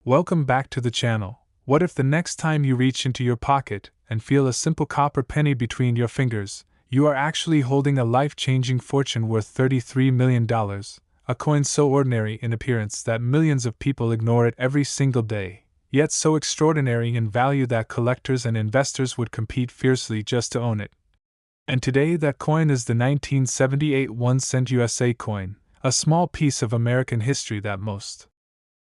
Welcome back to the channel. What if the next time you reach into your pocket and feel a simple copper penny between your fingers, you are actually holding a life-changing fortune worth $33 million, a coin so ordinary in appearance that millions of people ignore it every single day, yet so extraordinary in value that collectors and investors would compete fiercely just to own it. And today that coin is the 1978 1-cent USA coin, a small piece of American history that most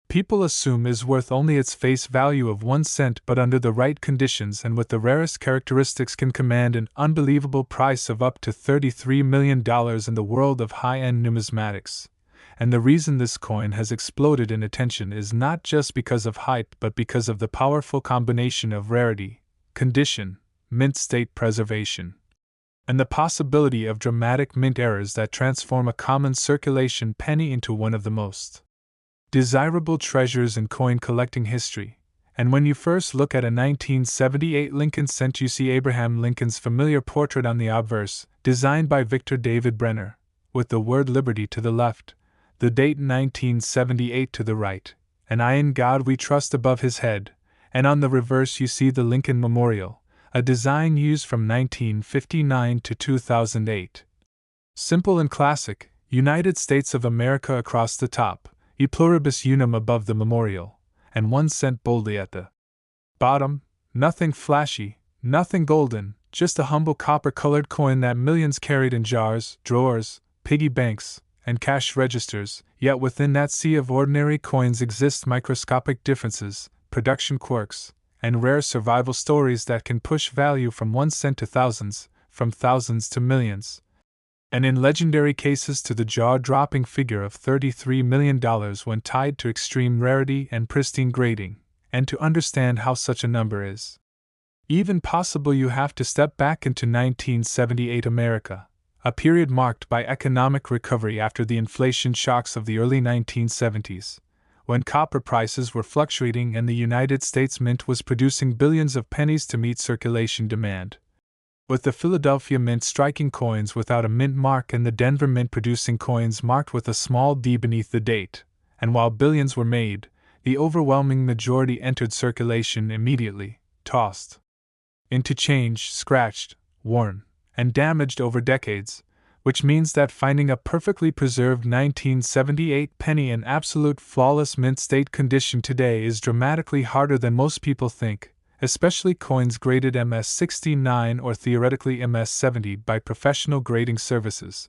people assume is worth only its face value of 1 cent, but under the right conditions and with the rarest characteristics can command an unbelievable price of up to $33 million in the world of high-end numismatics. And the reason this coin has exploded in attention is not just because of hype but because of the powerful combination of rarity, condition, mint state preservation, and the possibility of dramatic mint errors that transform a common circulation penny into one of the most desirable treasures in coin collecting history. And when you first look at a 1978 Lincoln cent, you see Abraham Lincoln's familiar portrait on the obverse, designed by Victor David Brenner, with the word Liberty to the left, the date 1978 to the right, and I in God we trust above his head, and on the reverse you see the Lincoln Memorial, a design used from 1959 to 2008. Simple and classic, United States of America across the top, E pluribus unum above the memorial, and 1 cent boldly at the bottom. Nothing flashy, nothing golden, just a humble copper-colored coin that millions carried in jars, drawers, piggy banks, and cash registers, yet within that sea of ordinary coins exist microscopic differences, production quirks, and rare survival stories that can push value from 1 cent to thousands, from thousands to millions, and in legendary cases to the jaw-dropping figure of $33 million when tied to extreme rarity and pristine grading. And to understand how such a number is even possible, you have to step back into 1978 America, a period marked by economic recovery after the inflation shocks of the early 1970s, when copper prices were fluctuating and the United States Mint was producing billions of pennies to meet circulation demand, with the Philadelphia Mint striking coins without a mint mark and the Denver Mint producing coins marked with a small D beneath the date. And while billions were made, the overwhelming majority entered circulation immediately, tossed into change, scratched, worn, and damaged over decades, which means that finding a perfectly preserved 1978 penny in absolute flawless mint state condition today is dramatically harder than most people think, especially coins graded MS-69 or theoretically MS-70 by professional grading services.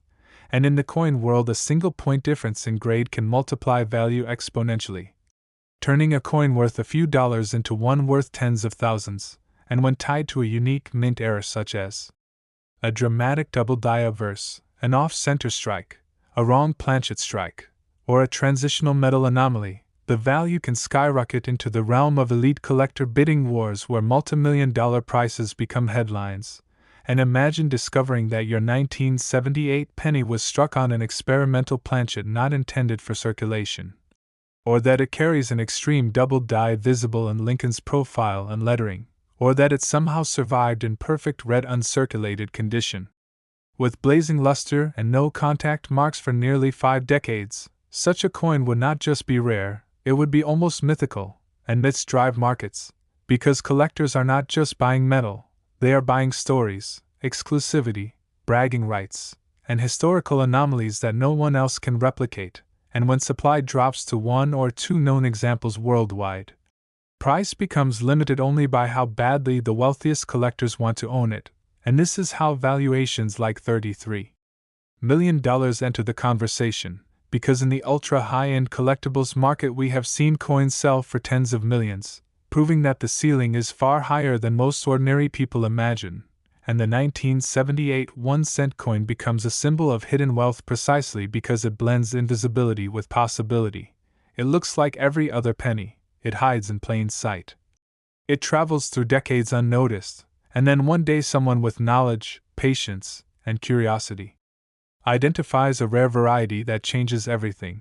And in the coin world, a single point difference in grade can multiply value exponentially, turning a coin worth a few dollars into one worth tens of thousands, and when tied to a unique mint error such as a dramatic double die obverse, an off-center strike, a wrong planchet strike, or a transitional metal anomaly, the value can skyrocket into the realm of elite collector bidding wars where multi-million-dollar prices become headlines. And imagine discovering that your 1978 penny was struck on an experimental planchet not intended for circulation, or that it carries an extreme double die visible in Lincoln's profile and lettering, or that it somehow survived in perfect red uncirculated condition, with blazing luster and no contact marks for nearly 5 decades. Such a coin would not just be rare, it would be almost mythical, and myths drive markets, because collectors are not just buying metal, they are buying stories, exclusivity, bragging rights, and historical anomalies that no one else can replicate. And when supply drops to 1 or 2 known examples worldwide, price becomes limited only by how badly the wealthiest collectors want to own it, and this is how valuations like $33 million enter the conversation. Because in the ultra-high-end collectibles market we have seen coins sell for tens of millions, proving that the ceiling is far higher than most ordinary people imagine, and the 1978 1-cent coin becomes a symbol of hidden wealth precisely because it blends invisibility with possibility. It looks like every other penny, it hides in plain sight. It travels through decades unnoticed, and then one day someone with knowledge, patience, and curiosity identifies a rare variety that changes everything,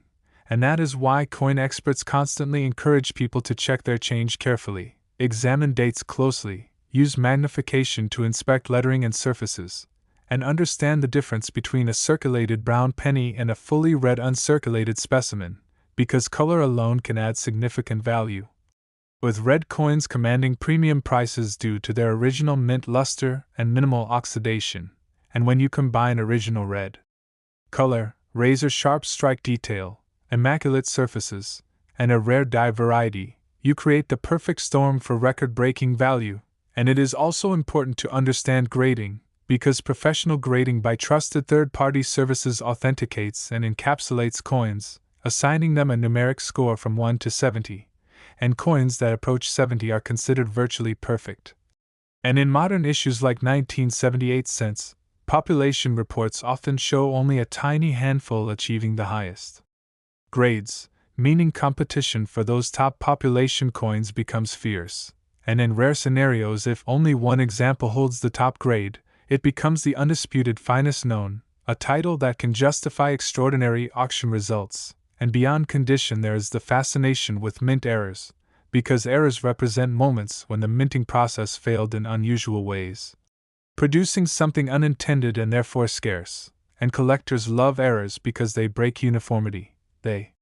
and that is why coin experts constantly encourage people to check their change carefully, examine dates closely, use magnification to inspect lettering and surfaces, and understand the difference between a circulated brown penny and a fully red uncirculated specimen, because color alone can add significant value, with red coins commanding premium prices due to their original mint luster and minimal oxidation. And when you combine original red color, razor-sharp strike detail, immaculate surfaces, and a rare dye variety, you create the perfect storm for record-breaking value. And it is also important to understand grading, because professional grading by trusted third-party services authenticates and encapsulates coins, assigning them a numeric score from 1 to 70, and coins that approach 70 are considered virtually perfect. And in modern issues like 1978 cents, population reports often show only a tiny handful achieving the highest grades, meaning competition for those top population coins becomes fierce. And in rare scenarios, if only one example holds the top grade, it becomes the undisputed finest known, a title that can justify extraordinary auction results. And beyond condition, there is the fascination with mint errors, because errors represent moments when the minting process failed in unusual ways, producing something unintended and therefore scarce. And collectors love errors because they break uniformity. They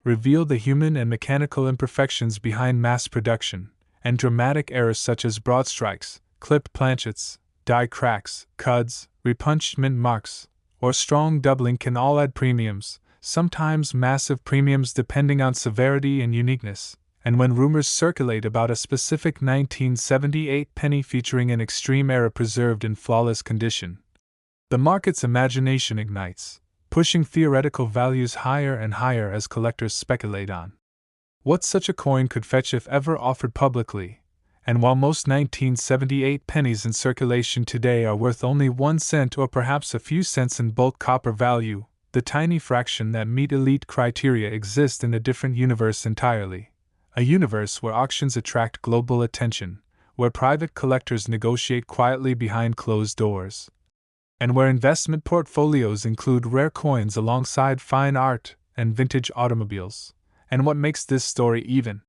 reveal the human and mechanical imperfections behind mass production, and dramatic errors such as broad strikes, clipped planchets, die cracks, cuds, repunched mint marks, or strong doubling can all add premiums, sometimes massive premiums depending on severity and uniqueness. And when rumors circulate about a specific 1978 penny featuring an extreme error preserved in flawless condition, the market's imagination ignites, pushing theoretical values higher and higher as collectors speculate on what such a coin could fetch if ever offered publicly. And while most 1978 pennies in circulation today are worth only 1 cent or perhaps a few cents in bulk copper value, the tiny fraction that meet elite criteria exist in a different universe entirely. A universe where auctions attract global attention, where private collectors negotiate quietly behind closed doors, and where investment portfolios include rare coins alongside fine art and vintage automobiles. And what makes this story even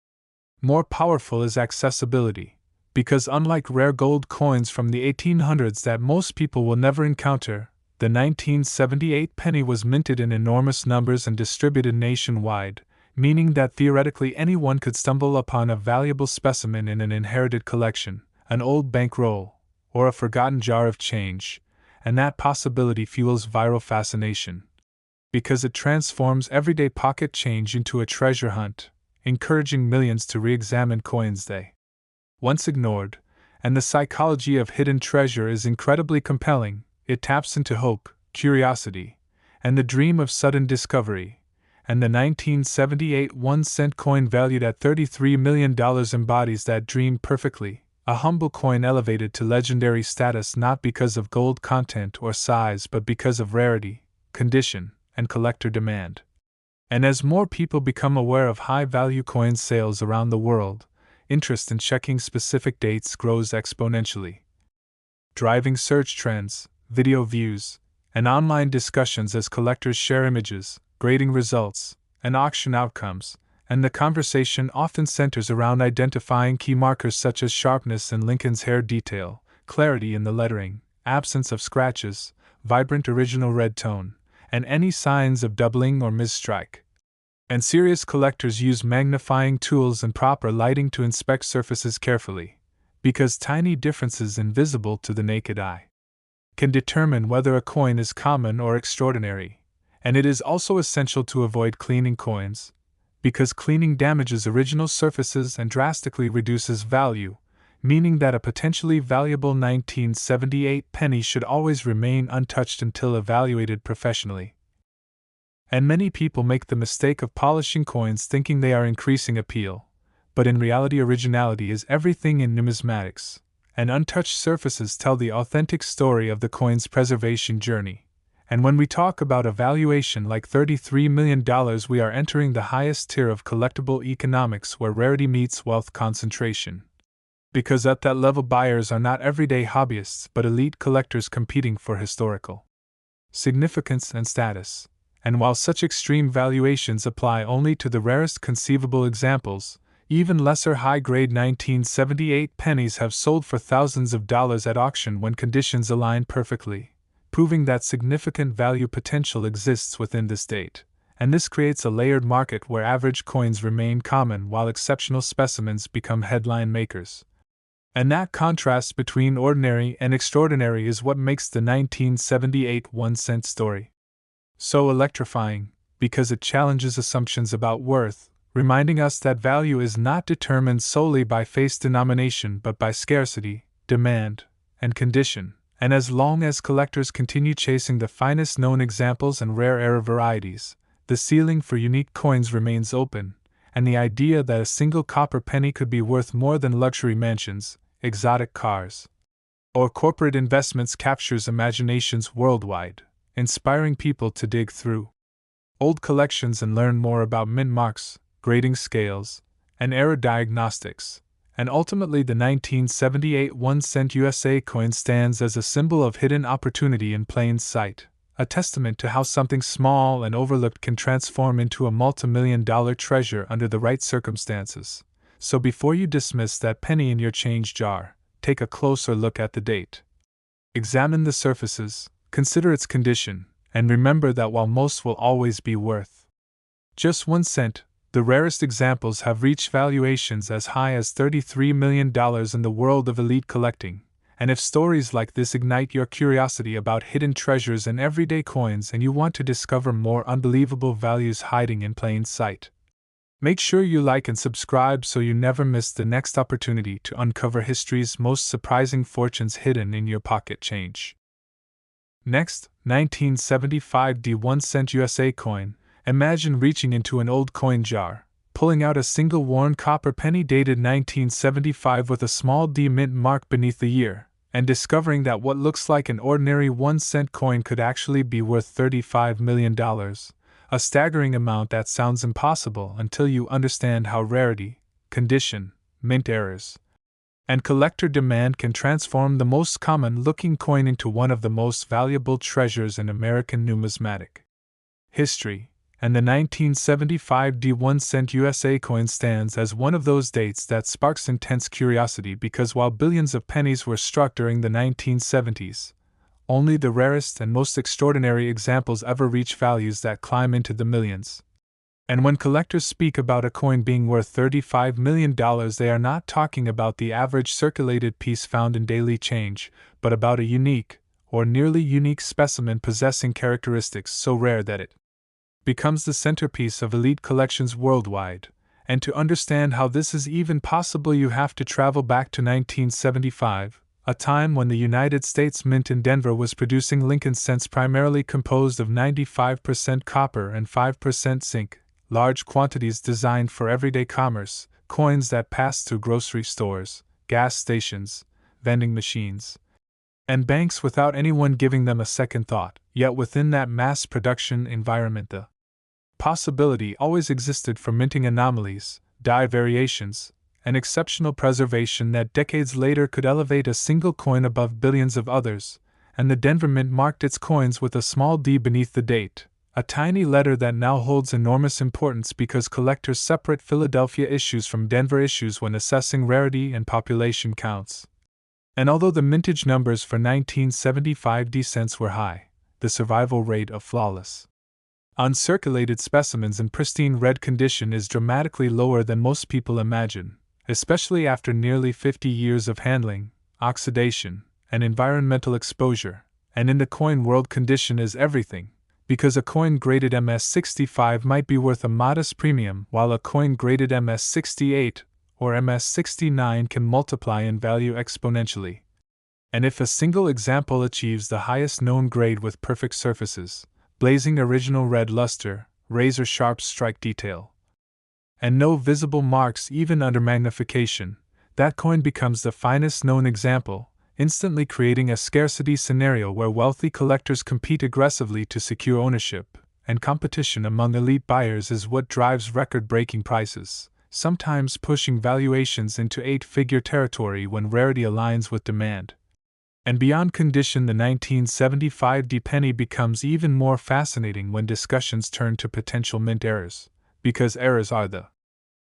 more powerful is accessibility, because unlike rare gold coins from the 1800s that most people will never encounter, the 1978 penny was minted in enormous numbers and distributed nationwide, meaning that theoretically anyone could stumble upon a valuable specimen in an inherited collection, an old bankroll, or a forgotten jar of change, and that possibility fuels viral fascination, because it transforms everyday pocket change into a treasure hunt, encouraging millions to re-examine coins they once ignored. And the psychology of hidden treasure is incredibly compelling. It taps into hope, curiosity, and the dream of sudden discovery. And the 1978 1-cent coin valued at $33 million embodies that dream perfectly, a humble coin elevated to legendary status not because of gold content or size but because of rarity, condition, and collector demand. And as more people become aware of high-value coin sales around the world, interest in checking specific dates grows exponentially, driving search trends, video views, and online discussions as collectors share images, grading results, and auction outcomes. And the conversation often centers around identifying key markers such as sharpness in Lincoln's hair detail, clarity in the lettering, absence of scratches, vibrant original red tone, and any signs of doubling or misstrike. And serious collectors use magnifying tools and proper lighting to inspect surfaces carefully, because tiny differences invisible to the naked eye can determine whether a coin is common or extraordinary. And it is also essential to avoid cleaning coins, because cleaning damages original surfaces and drastically reduces value, meaning that a potentially valuable 1978 penny should always remain untouched until evaluated professionally. And many people make the mistake of polishing coins thinking they are increasing appeal, but in reality originality is everything in numismatics, and untouched surfaces tell the authentic story of the coin's preservation journey. And when we talk about a valuation like $33 million, we are entering the highest tier of collectible economics where rarity meets wealth concentration. Because at that level buyers are not everyday hobbyists but elite collectors competing for historical significance and status. And while such extreme valuations apply only to the rarest conceivable examples, even lesser high-grade 1978 pennies have sold for thousands of dollars at auction when conditions align perfectly, proving that significant value potential exists within this date. and this creates a layered market where average coins remain common while exceptional specimens become headline makers. And that contrast between ordinary and extraordinary is what makes the 1978 1-cent story so electrifying, because it challenges assumptions about worth, reminding us that value is not determined solely by face denomination but by scarcity, demand, and condition. And as long as collectors continue chasing the finest known examples and rare air varieties, the ceiling for unique coins remains open, and the idea that a single copper penny could be worth more than luxury mansions, exotic cars, or corporate investments captures imaginations worldwide, inspiring people to dig through old collections and learn more about mint marks, grading scales, and error diagnostics. And ultimately, the 1978 1-cent USA coin stands as a symbol of hidden opportunity in plain sight, a testament to how something small and overlooked can transform into a multi-million-dollar treasure under the right circumstances. So before you dismiss that penny in your change jar, take a closer look at the date. Examine the surfaces, consider its condition, and remember that while most will always be worth just 1 cent, the rarest examples have reached valuations as high as $33 million in the world of elite collecting. And if stories like this ignite your curiosity about hidden treasures and everyday coins and you want to discover more unbelievable values hiding in plain sight, make sure you like and subscribe so you never miss the next opportunity to uncover history's most surprising fortunes hidden in your pocket change. Next, 1975 1-cent USA coin. Imagine reaching into an old coin jar, pulling out a single worn copper penny dated 1975 with a small D mint mark beneath the year, and discovering that what looks like an ordinary 1-cent coin could actually be worth $35 million. A staggering amount that sounds impossible until you understand how rarity, condition, mint errors, and collector demand can transform the most common-looking coin into one of the most valuable treasures in American numismatic history. And the 1975 1-cent USA coin stands as one of those dates that sparks intense curiosity because while billions of pennies were struck during the 1970s, only the rarest and most extraordinary examples ever reach values that climb into the millions. And when collectors speak about a coin being worth $35 million, they are not talking about the average circulated piece found in daily change, but about a unique, or nearly unique specimen possessing characteristics so rare that it becomes the centerpiece of elite collections worldwide. And to understand how this is even possible, you have to travel back to 1975, a time when the United States Mint in Denver was producing Lincoln cents primarily composed of 95% copper and 5% zinc, large quantities designed for everyday commerce, coins that passed through grocery stores, gas stations, vending machines, and banks without anyone giving them a second thought. Yet within that mass production environment, the possibility always existed for minting anomalies, die variations, and exceptional preservation that decades later could elevate a single coin above billions of others. And the Denver Mint marked its coins with a small d beneath the date, a tiny letter that now holds enormous importance because collectors separate Philadelphia issues from Denver issues when assessing rarity and population counts. And although the mintage numbers for 1975 cents were high, the survival rate of flawless, uncirculated specimens in pristine red condition is dramatically lower than most people imagine, especially after nearly 50 years of handling, oxidation, and environmental exposure. And in the coin world, condition is everything, because a coin graded MS65 might be worth a modest premium, while a coin graded MS68 or MS69 can multiply in value exponentially. And if a single example achieves the highest known grade with perfect surfaces, blazing original red luster, razor-sharp strike detail, and no visible marks even under magnification, that coin becomes the finest known example, instantly creating a scarcity scenario where wealthy collectors compete aggressively to secure ownership, and competition among elite buyers is what drives record-breaking prices, sometimes pushing valuations into 8-figure territory when rarity aligns with demand. And beyond condition, the 1975 penny becomes even more fascinating when discussions turn to potential mint errors, because errors are the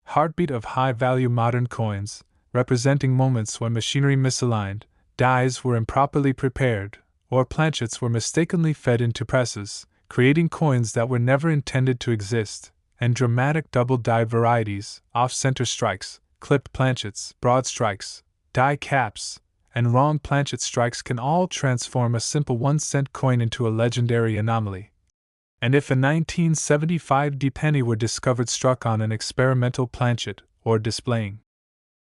heartbeat of high-value modern coins, representing moments when machinery misaligned, dies were improperly prepared, or planchets were mistakenly fed into presses, creating coins that were never intended to exist, and dramatic double-die varieties, off-center strikes, clipped planchets, broad strikes, die caps, and wrong planchet strikes can all transform a simple 1-cent coin into a legendary anomaly. And if a 1975 penny were discovered struck on an experimental planchet, or displaying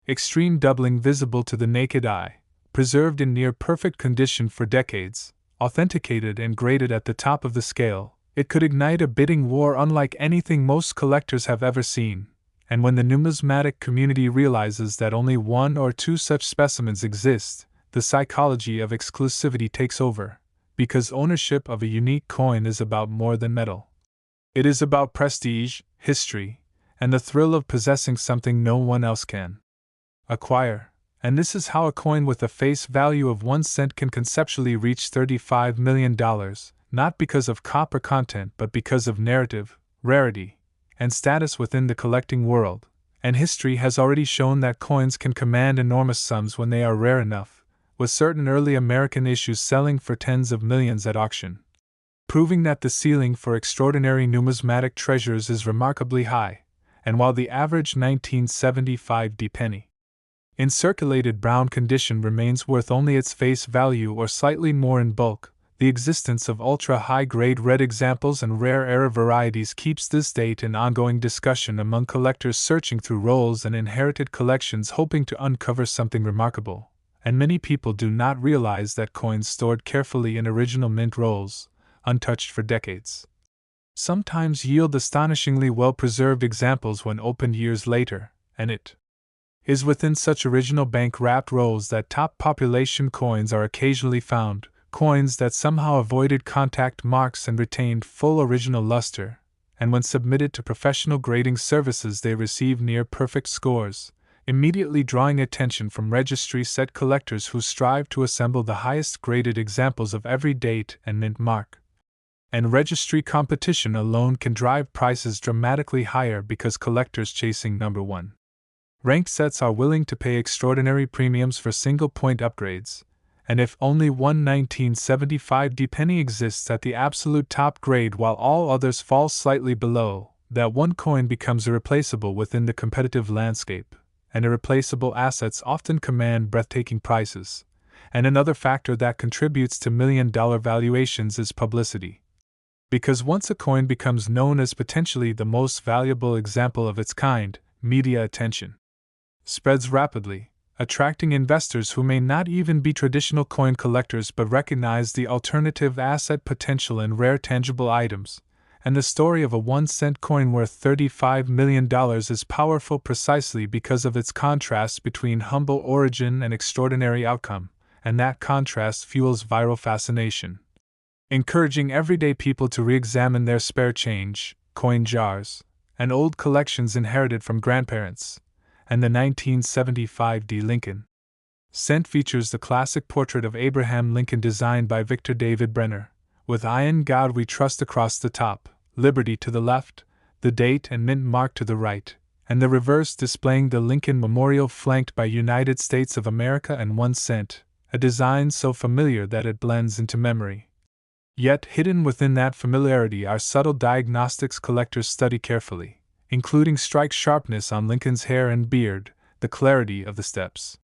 extreme doubling visible to the naked eye, preserved in near-perfect condition for decades, authenticated and graded at the top of the scale, it could ignite a bidding war unlike anything most collectors have ever seen. And when the numismatic community realizes that only one or two such specimens exist, the psychology of exclusivity takes over, because ownership of a unique coin is about more than metal. It is about prestige, history, and the thrill of possessing something no one else can acquire. And this is how a coin with a face value of 1 cent can conceptually reach $35 million, not because of copper content but because of narrative, rarity, and status within the collecting world. And history has already shown that coins can command enormous sums when they are rare enough, with certain early American issues selling for tens of millions at auction, proving that the ceiling for extraordinary numismatic treasures is remarkably high. And while the average 1975 penny in circulated brown condition remains worth only its face value or slightly more in bulk, the existence of ultra-high-grade red examples and rare era varieties keeps this date in ongoing discussion among collectors searching through rolls and inherited collections hoping to uncover something remarkable. And many people do not realize that coins stored carefully in original mint rolls, untouched for decades, sometimes yield astonishingly well-preserved examples when opened years later, and it is within such original bank-wrapped rolls that top population coins are occasionally found, coins that somehow avoided contact marks and retained full original luster, and when submitted to professional grading services they receive near-perfect scores, immediately drawing attention from registry-set collectors who strive to assemble the highest-graded examples of every date and mint mark. And registry competition alone can drive prices dramatically higher because collectors chasing number one ranked sets are willing to pay extraordinary premiums for single-point upgrades. And if only one 1975 penny exists at the absolute top grade while all others fall slightly below, that one coin becomes irreplaceable within the competitive landscape, and irreplaceable assets often command breathtaking prices. And another factor that contributes to million-dollar valuations is publicity. Because once a coin becomes known as potentially the most valuable example of its kind, media attention spreads rapidly, attracting investors who may not even be traditional coin collectors but recognize the alternative asset potential in rare tangible items. And the story of a 1-cent coin worth $35 million is powerful precisely because of its contrast between humble origin and extraordinary outcome, and that contrast fuels viral fascination, encouraging everyday people to re-examine their spare change, coin jars, and old collections inherited from grandparents. And the 1975 Lincoln cent features the classic portrait of Abraham Lincoln designed by Victor David Brenner, with "I in God We Trust" across the top, Liberty to the left, the date and mint mark to the right, and the reverse displaying the Lincoln Memorial flanked by United States of America and 1 cent, a design so familiar that it blends into memory. Yet hidden within that familiarity are subtle diagnostics collectors study carefully, including strike sharpness on Lincoln's hair and beard, the clarity of the steps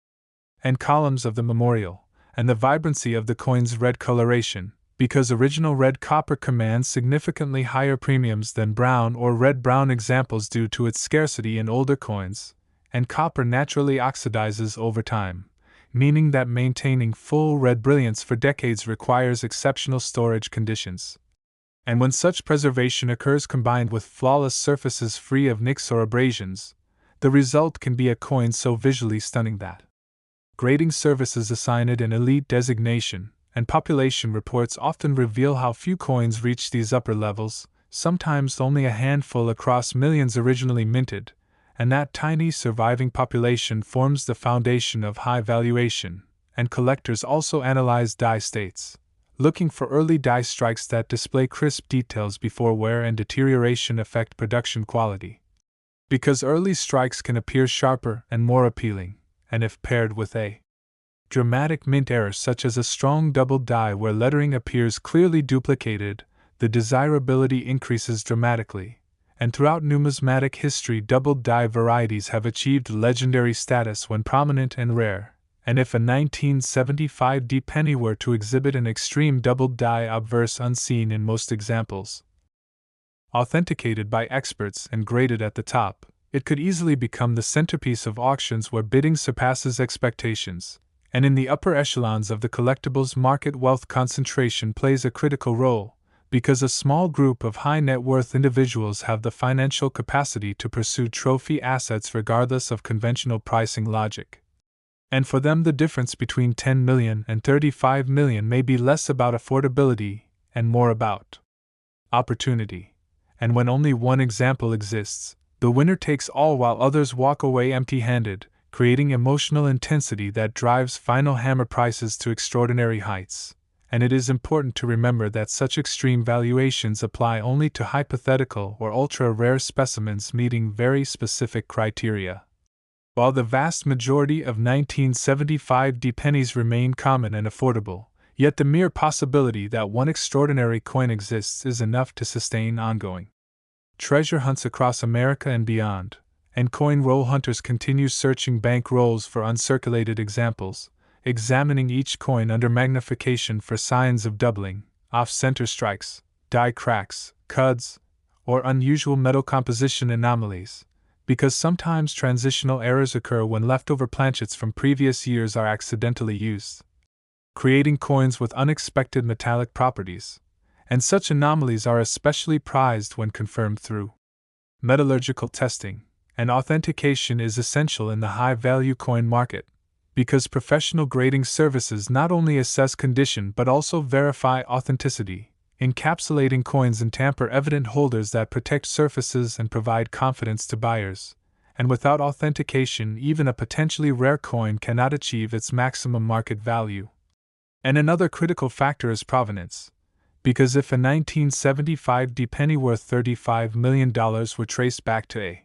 and columns of the memorial, and the vibrancy of the coin's red coloration, because original red copper commands significantly higher premiums than brown or red-brown examples due to its scarcity in older coins, and copper naturally oxidizes over time, meaning that maintaining full red brilliance for decades requires exceptional storage conditions. And when such preservation occurs combined with flawless surfaces free of nicks or abrasions, the result can be a coin so visually stunning that grading services assign it an elite designation, and population reports often reveal how few coins reach these upper levels, sometimes only a handful across millions originally minted, and that tiny surviving population forms the foundation of high valuation. And collectors also analyze die states, looking for early die strikes that display crisp details before wear and deterioration affect production quality. Because early strikes can appear sharper and more appealing, and if paired with a dramatic mint error such as a strong double die where lettering appears clearly duplicated, the desirability increases dramatically, and throughout numismatic history, doubled die varieties have achieved legendary status when prominent and rare. And if a 1975D penny were to exhibit an extreme doubled die obverse unseen in most examples, authenticated by experts and graded at the top, it could easily become the centerpiece of auctions where bidding surpasses expectations. And in the upper echelons of the collectibles market, wealth concentration plays a critical role, because a small group of high net worth individuals have the financial capacity to pursue trophy assets regardless of conventional pricing logic. And for them, the difference between 10 million and 35 million may be less about affordability and more about opportunity. And when only one example exists, the winner takes all while others walk away empty-handed, creating emotional intensity that drives final hammer prices to extraordinary heights. And it is important to remember that such extreme valuations apply only to hypothetical or ultra-rare specimens meeting very specific criteria. While the vast majority of 1975D pennies remain common and affordable, yet the mere possibility that one extraordinary coin exists is enough to sustain ongoing treasure hunts across America and beyond, and coin roll hunters continue searching bank rolls for uncirculated examples, examining each coin under magnification for signs of doubling, off-center strikes, die cracks, cuds, or unusual metal composition anomalies, because sometimes transitional errors occur when leftover planchets from previous years are accidentally used, creating coins with unexpected metallic properties. And such anomalies are especially prized when confirmed through metallurgical testing, and authentication is essential in the high-value coin market, because professional grading services not only assess condition but also verify authenticity, encapsulating coins in tamper-evident holders that protect surfaces and provide confidence to buyers. And without authentication, even a potentially rare coin cannot achieve its maximum market value. And another critical factor is provenance, because if a 1975D penny worth $35 million were traced back to a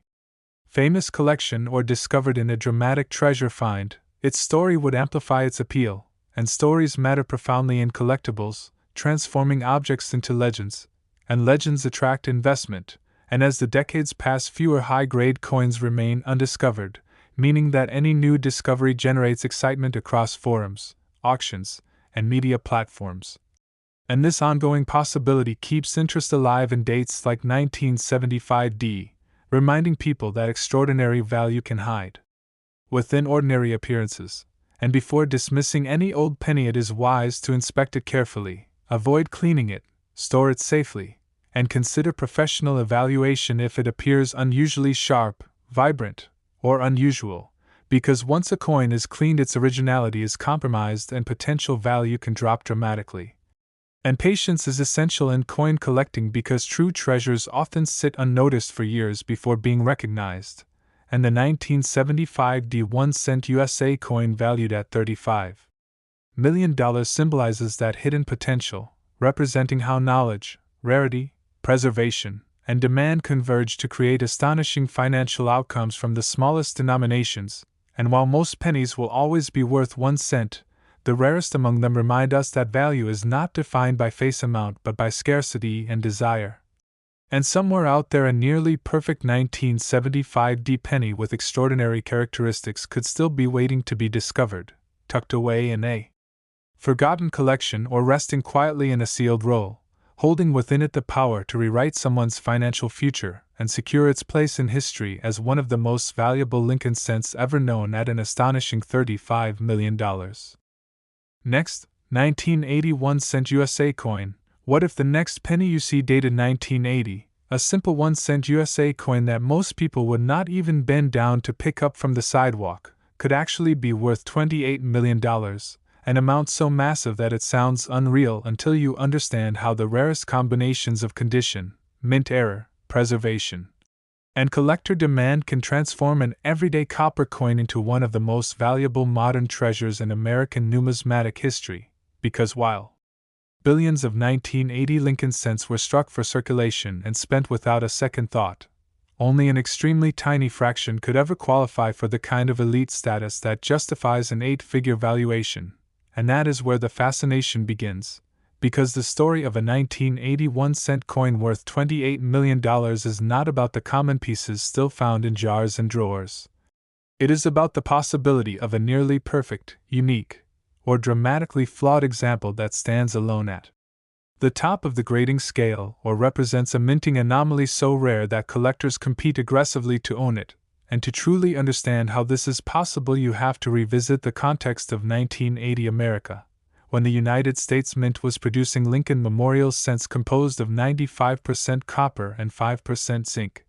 famous collection or discovered in a dramatic treasure find, its story would amplify its appeal, and stories matter profoundly in collectibles, transforming objects into legends, and legends attract investment, and as the decades pass, fewer high-grade coins remain undiscovered, meaning that any new discovery generates excitement across forums, auctions, and media platforms. And this ongoing possibility keeps interest alive in dates like 1975D, reminding people that extraordinary value can hide within ordinary appearances. And before dismissing any old penny, it is wise to inspect it carefully, avoid cleaning it, store it safely, and consider professional evaluation if it appears unusually sharp, vibrant, or unusual, because once a coin is cleaned, its originality is compromised and potential value can drop dramatically. And patience is essential in coin collecting because true treasures often sit unnoticed for years before being recognized, and the 1975D 1-cent USA coin valued at $35 million symbolizes that hidden potential, representing how knowledge, rarity, preservation, and demand converge to create astonishing financial outcomes from the smallest denominations. And while most pennies will always be worth 1 cent, the rarest among them remind us that value is not defined by face amount but by scarcity and desire. And somewhere out there, a nearly perfect 1975D penny with extraordinary characteristics could still be waiting to be discovered, tucked away in a forgotten collection or resting quietly in a sealed roll, holding within it the power to rewrite someone's financial future and secure its place in history as one of the most valuable Lincoln cents ever known at an astonishing $35 million. Next, 1981 cent USA coin. What if the next penny you see dated 1980, a simple 1 cent USA coin that most people would not even bend down to pick up from the sidewalk, could actually be worth $28 million, an amount so massive that it sounds unreal until you understand how the rarest combinations of condition, mint error, preservation, and collector demand can transform an everyday copper coin into one of the most valuable modern treasures in American numismatic history, because while billions of 1980 Lincoln cents were struck for circulation and spent without a second thought, only an extremely tiny fraction could ever qualify for the kind of elite status that justifies an 8-figure valuation, and that is where the fascination begins, because the story of a 1981-cent coin worth $28 million is not about the common pieces still found in jars and drawers. It is about the possibility of a nearly perfect, unique, or dramatically flawed example that stands alone at the top of the grading scale or represents a minting anomaly so rare that collectors compete aggressively to own it. And to truly understand how this is possible, you have to revisit the context of 1980 America, when the United States Mint was producing Lincoln Memorial cents composed of 95% copper and 5% zinc.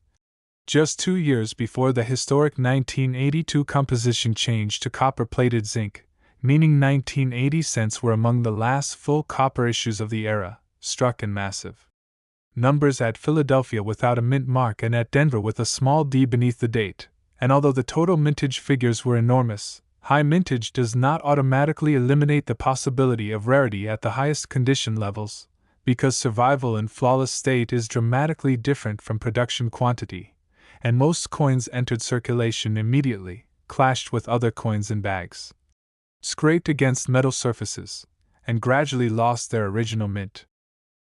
Just 2 years before the historic 1982 composition changed to copper-plated zinc, meaning 1980 cents were among the last full copper issues of the era, struck in massive numbers at Philadelphia without a mint mark and at Denver with a small d beneath the date. And although the total mintage figures were enormous, high mintage does not automatically eliminate the possibility of rarity at the highest condition levels, because survival in flawless state is dramatically different from production quantity, and most coins entered circulation immediately, clashed with other coins in bags, scraped against metal surfaces, and gradually lost their original mint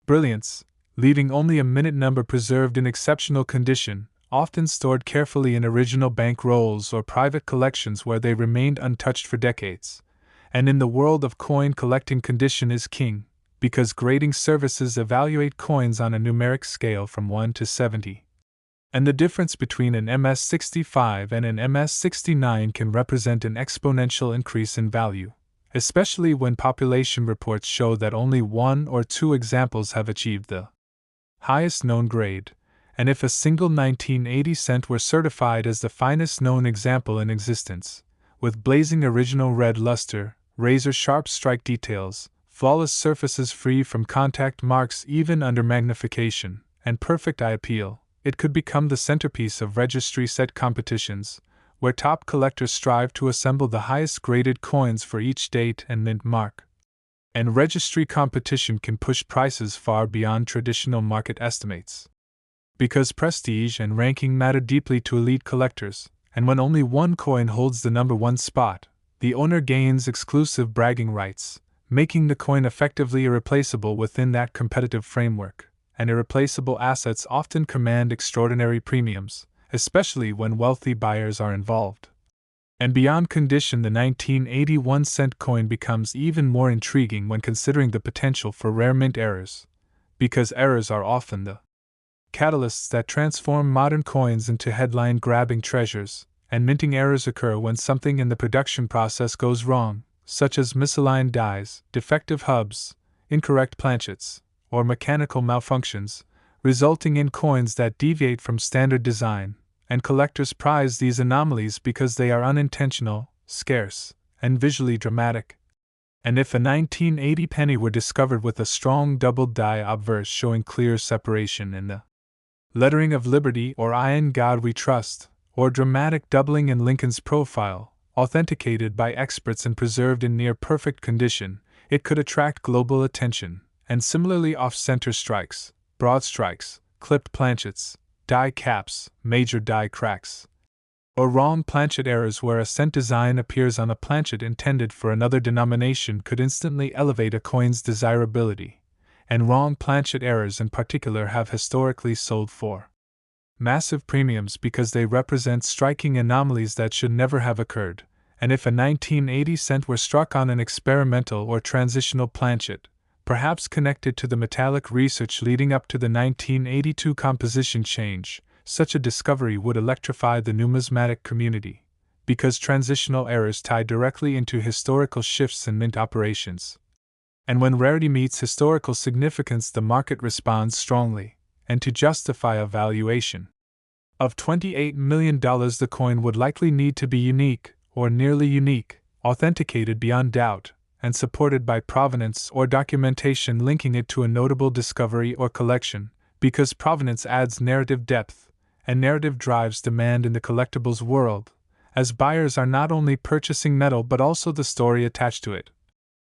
brilliance, leaving only a minute number preserved in exceptional condition, often stored carefully in original bank rolls or private collections where they remained untouched for decades. And in the world of coin collecting, condition is king, because grading services evaluate coins on a numeric scale from 1 to 70. And the difference between an MS-65 and an MS-69 can represent an exponential increase in value, especially when population reports show that only 1 or 2 examples have achieved the highest known grade, and if a single 1980 cent were certified as the finest known example in existence, with blazing original red luster, razor-sharp strike details, flawless surfaces free from contact marks even under magnification, and perfect eye appeal, it could become the centerpiece of registry set competitions, where top collectors strive to assemble the highest graded coins for each date and mint mark. And registry competition can push prices far beyond traditional market estimates, because prestige and ranking matter deeply to elite collectors, and when only one coin holds the number 1 spot, the owner gains exclusive bragging rights, making the coin effectively irreplaceable within that competitive framework, and irreplaceable assets often command extraordinary premiums, especially when wealthy buyers are involved. And beyond condition, the 1981 cent coin becomes even more intriguing when considering the potential for rare mint errors, because errors are often the catalysts that transform modern coins into headline-grabbing treasures, and minting errors occur when something in the production process goes wrong, such as misaligned dies, defective hubs, incorrect planchets, or mechanical malfunctions, resulting in coins that deviate from standard design, and collectors prize these anomalies because they are unintentional, scarce, and visually dramatic. And if a 1980 penny were discovered with a strong doubled die obverse showing clear separation in the lettering of Liberty or I in God We Trust, or dramatic doubling in Lincoln's profile, authenticated by experts and preserved in near-perfect condition, it could attract global attention, and similarly off-center strikes, broad strikes, clipped planchets, die caps, major die cracks, or wrong planchet errors where a cent design appears on a planchet intended for another denomination could instantly elevate a coin's desirability, and wrong planchet errors in particular have historically sold for massive premiums because they represent striking anomalies that should never have occurred. And if a 1980 cent were struck on an experimental or transitional planchet, perhaps connected to the metallic research leading up to the 1982 composition change, such a discovery would electrify the numismatic community, because transitional errors tie directly into historical shifts in mint operations. And when rarity meets historical significance, the market responds strongly, and to justify a valuation of $28 million, the coin would likely need to be unique, or nearly unique, authenticated beyond doubt, and supported by provenance or documentation linking it to a notable discovery or collection, because provenance adds narrative depth, and narrative drives demand in the collectibles world, as buyers are not only purchasing metal but also the story attached to it.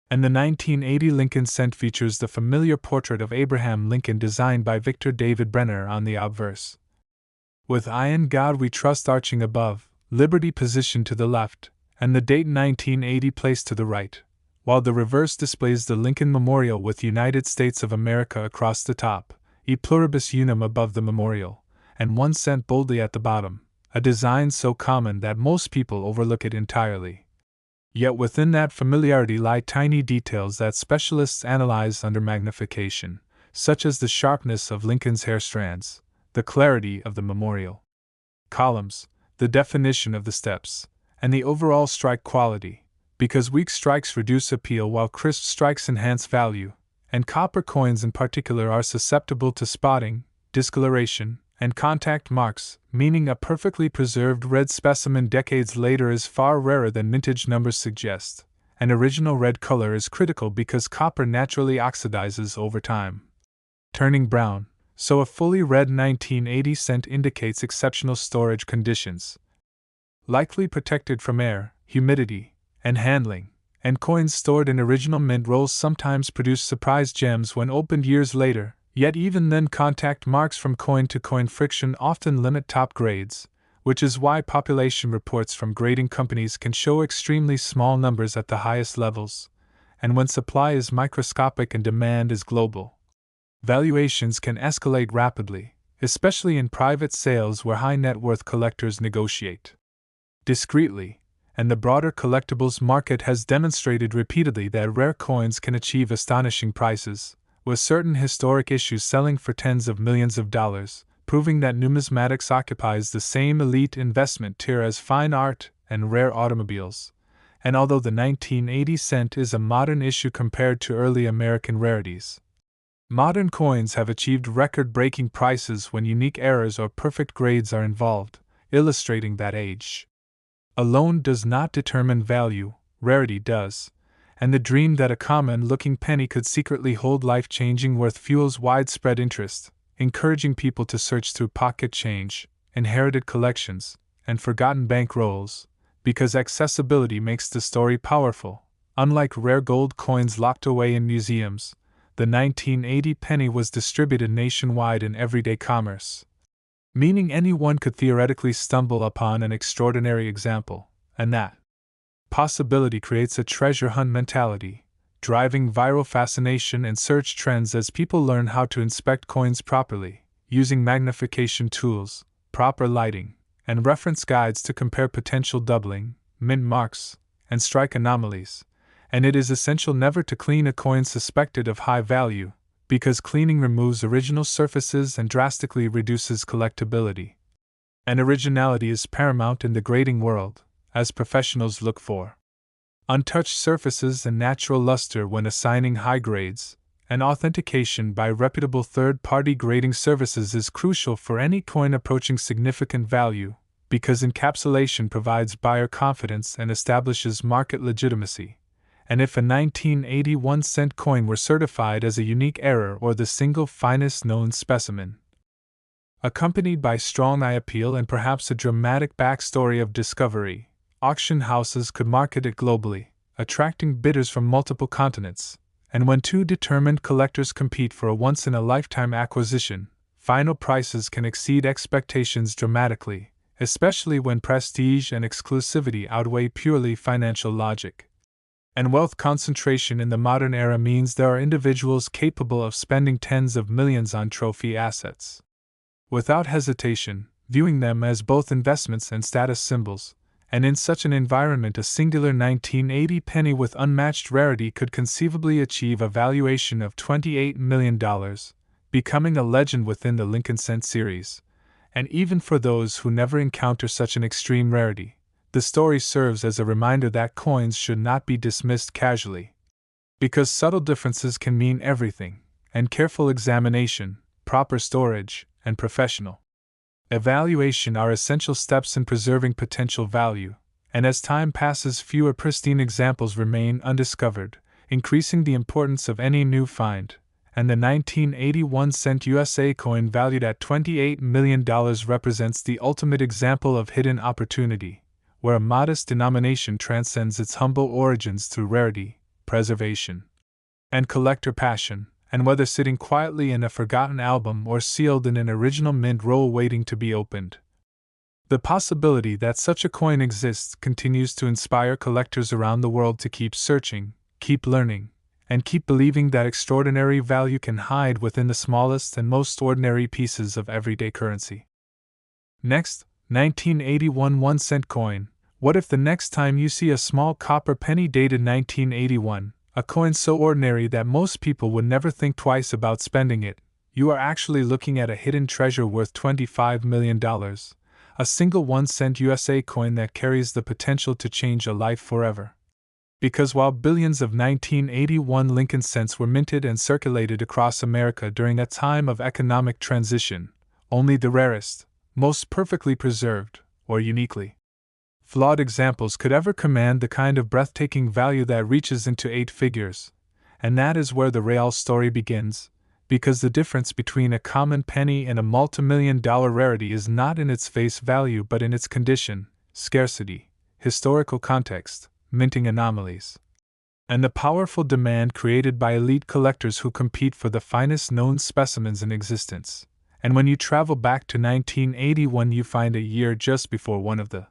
And the 1980 Lincoln cent features the familiar portrait of Abraham Lincoln designed by Victor David Brenner on the obverse, with I in God We Trust arching above, Liberty positioned to the left, and the date 1980 placed to the right, while the reverse displays the Lincoln Memorial with United States of America across the top, e pluribus unum above the memorial, and 1 cent boldly at the bottom, a design so common that most people overlook it entirely. Yet within that familiarity lie tiny details that specialists analyze under magnification, such as the sharpness of Lincoln's hair strands, the clarity of the memorial columns, the definition of the steps, and the overall strike quality, because weak strikes reduce appeal while crisp strikes enhance value, and copper coins in particular are susceptible to spotting, discoloration, and contact marks, meaning a perfectly preserved red specimen decades later is far rarer than mintage numbers suggest. An original red color is critical because copper naturally oxidizes over time, turning brown, so a fully red 1980 cent indicates exceptional storage conditions, likely protected from air, humidity, and handling, and coins stored in original mint rolls sometimes produce surprise gems when opened years later. Yet even then contact marks from coin to coin friction often limit top grades, which is why population reports from grading companies can show extremely small numbers at the highest levels, and when supply is microscopic and demand is global, valuations can escalate rapidly, especially in private sales where high net worth collectors negotiate discreetly, and the broader collectibles market has demonstrated repeatedly that rare coins can achieve astonishing prices, with certain historic issues selling for tens of millions of dollars, proving that numismatics occupies the same elite investment tier as fine art and rare automobiles. And although the 1980 cent is a modern issue compared to early American rarities, modern coins have achieved record-breaking prices when unique errors or perfect grades are involved, illustrating that age alone does not determine value, rarity does. And the dream that a common-looking penny could secretly hold life-changing worth fuels widespread interest, encouraging people to search through pocket change, inherited collections, and forgotten bank rolls, because accessibility makes the story powerful. Unlike rare gold coins locked away in museums, the 1980 penny was distributed nationwide in everyday commerce, meaning anyone could theoretically stumble upon an extraordinary example, and that possibility creates a treasure hunt mentality, driving viral fascination and search trends as people learn how to inspect coins properly, using magnification tools, proper lighting, and reference guides to compare potential doubling, mint marks, and strike anomalies. And it is essential never to clean a coin suspected of high value, because cleaning removes original surfaces and drastically reduces collectability. And originality is paramount in the grading world, as professionals look for untouched surfaces and natural luster when assigning high grades, and authentication by reputable third-party grading services is crucial for any coin approaching significant value, because encapsulation provides buyer confidence and establishes market legitimacy. And if a 1981 cent coin were certified as a unique error or the single finest known specimen, accompanied by strong eye appeal and perhaps a dramatic backstory of discovery, auction houses could market it globally, attracting bidders from multiple continents. And when two determined collectors compete for a once-in-a-lifetime acquisition, final prices can exceed expectations dramatically, especially when prestige and exclusivity outweigh purely financial logic. And wealth concentration in the modern era means there are individuals capable of spending tens of millions on trophy assets, without hesitation, viewing them as both investments and status symbols. And in such an environment a singular 1980 penny with unmatched rarity could conceivably achieve a valuation of $28 million, becoming a legend within the Lincoln Cent series. And even for those who never encounter such an extreme rarity, the story serves as a reminder that coins should not be dismissed casually, because subtle differences can mean everything, and careful examination, proper storage, and professional evaluation are essential steps in preserving potential value, and as time passes fewer pristine examples remain undiscovered, increasing the importance of any new find. And the 1981 cent USA coin valued at $28 million represents the ultimate example of hidden opportunity, where a modest denomination transcends its humble origins through rarity, preservation, and collector passion. And whether sitting quietly in a forgotten album or sealed in an original mint roll waiting to be opened, the possibility that such a coin exists continues to inspire collectors around the world to keep searching, keep learning, and keep believing that extraordinary value can hide within the smallest and most ordinary pieces of everyday currency. Next, 1981 1-cent coin. What if the next time you see a small copper penny dated 1981, a coin so ordinary that most people would never think twice about spending it, you are actually looking at a hidden treasure worth $25 million, a single 1-cent USA coin that carries the potential to change a life forever. Because while billions of 1981 Lincoln cents were minted and circulated across America during a time of economic transition, only the rarest, most perfectly preserved, or uniquely flawed examples could ever command the kind of breathtaking value that reaches into 8 figures. And that is where the real story begins, because the difference between a common penny and a multi-million-dollar rarity is not in its face value but in its condition, scarcity, historical context, minting anomalies, and the powerful demand created by elite collectors who compete for the finest known specimens in existence. And when you travel back to 1981, you find a year just before one of the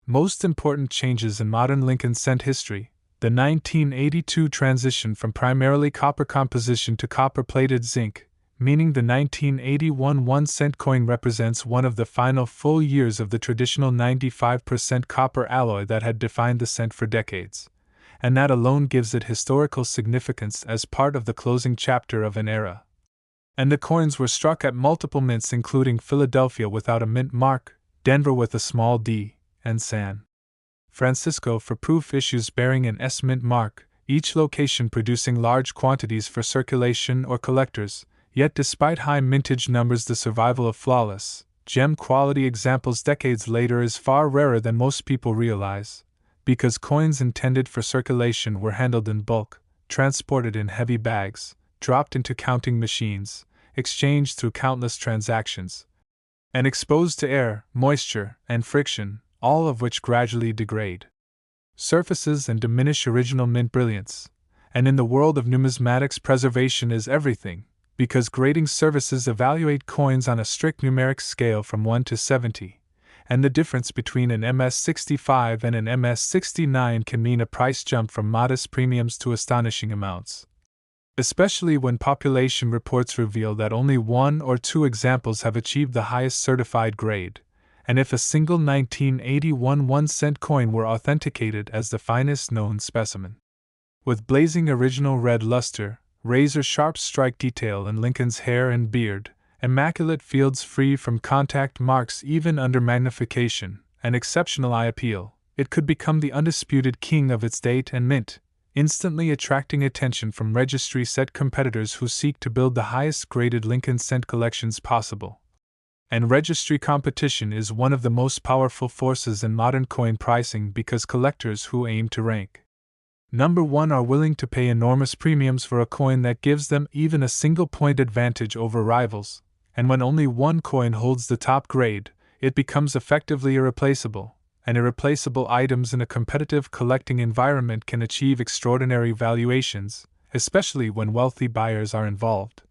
most important changes in modern Lincoln cent history, the 1982 transition from primarily copper composition to copper-plated zinc, meaning the 1981 1-cent coin represents one of the final full years of the traditional 95% copper alloy that had defined the cent for decades, and that alone gives it historical significance as part of the closing chapter of an era. And the coins were struck at multiple mints, including Philadelphia without a mint mark, Denver with a small d, and San Francisco for proof issues bearing an S mint mark, each location producing large quantities for circulation or collectors. Yet despite high mintage numbers, the survival of flawless, gem-quality examples decades later is far rarer than most people realize, because coins intended for circulation were handled in bulk, transported in heavy bags, dropped into counting machines, exchanged through countless transactions, and exposed to air, moisture, and friction, all of which gradually degrade surfaces and diminish original mint brilliance. And in the world of numismatics, preservation is everything, because grading services evaluate coins on a strict numeric scale from 1 to 70, and the difference between an MS-65 and an MS-69 can mean a price jump from modest premiums to astonishing amounts. Especially when population reports reveal that only 1 or 2 examples have achieved the highest certified grade, and if a single 1981 1-cent coin were authenticated as the finest known specimen, with blazing original red luster, razor-sharp strike detail in Lincoln's hair and beard, immaculate fields free from contact marks even under magnification, and exceptional eye appeal, it could become the undisputed king of its date and mint, instantly attracting attention from registry set competitors who seek to build the highest graded Lincoln cent collections possible. And registry competition is one of the most powerful forces in modern coin pricing, because collectors who aim to rank number 1 are willing to pay enormous premiums for a coin that gives them even a single-point advantage over rivals, and when only one coin holds the top grade, it becomes effectively irreplaceable, and irreplaceable items in a competitive collecting environment can achieve extraordinary valuations, especially when wealthy buyers are involved.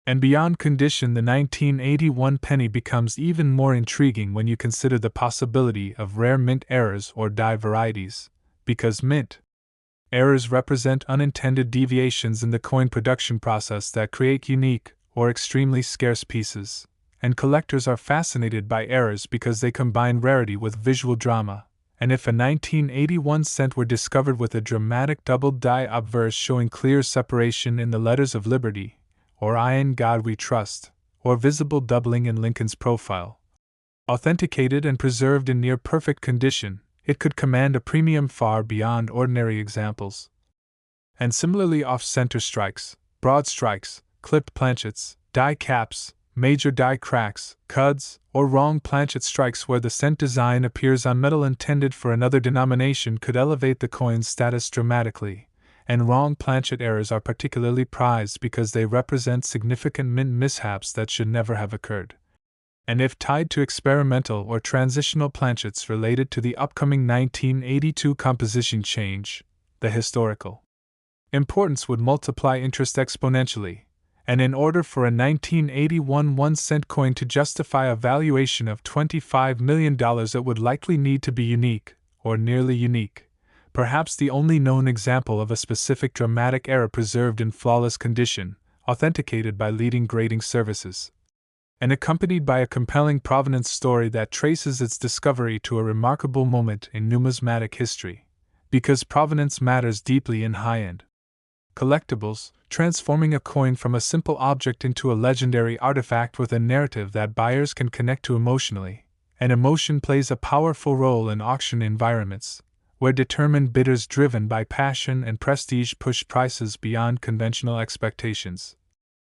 And beyond condition, the 1981 penny becomes even more intriguing when you consider the possibility of rare mint errors or die varieties, because mint errors represent unintended deviations in the coin production process that create unique or extremely scarce pieces, and collectors are fascinated by errors because they combine rarity with visual drama. And if a 1981 cent were discovered with a dramatic doubled die obverse showing clear separation in the letters of liberty, or I in God we trust, or visible doubling in Lincoln's profile, authenticated and preserved in near perfect condition, it could command a premium far beyond ordinary examples. And similarly, off-center strikes, broad strikes, clipped planchets, die caps, major die cracks, cuds, or wrong planchet strikes where the cent design appears on metal intended for another denomination could elevate the coin's status dramatically. And wrong planchet errors are particularly prized because they represent significant mint mishaps that should never have occurred. And if tied to experimental or transitional planchets related to the upcoming 1982 composition change, the historical importance would multiply interest exponentially, and in order for a 1981 1-cent coin to justify a valuation of $25 million, it would likely need to be unique, or nearly unique, perhaps the only known example of a specific dramatic era preserved in flawless condition, authenticated by leading grading services, and accompanied by a compelling provenance story that traces its discovery to a remarkable moment in numismatic history, because provenance matters deeply in high-end collectibles, transforming a coin from a simple object into a legendary artifact with a narrative that buyers can connect to emotionally. And emotion plays a powerful role in auction environments, where determined bidders driven by passion and prestige push prices beyond conventional expectations.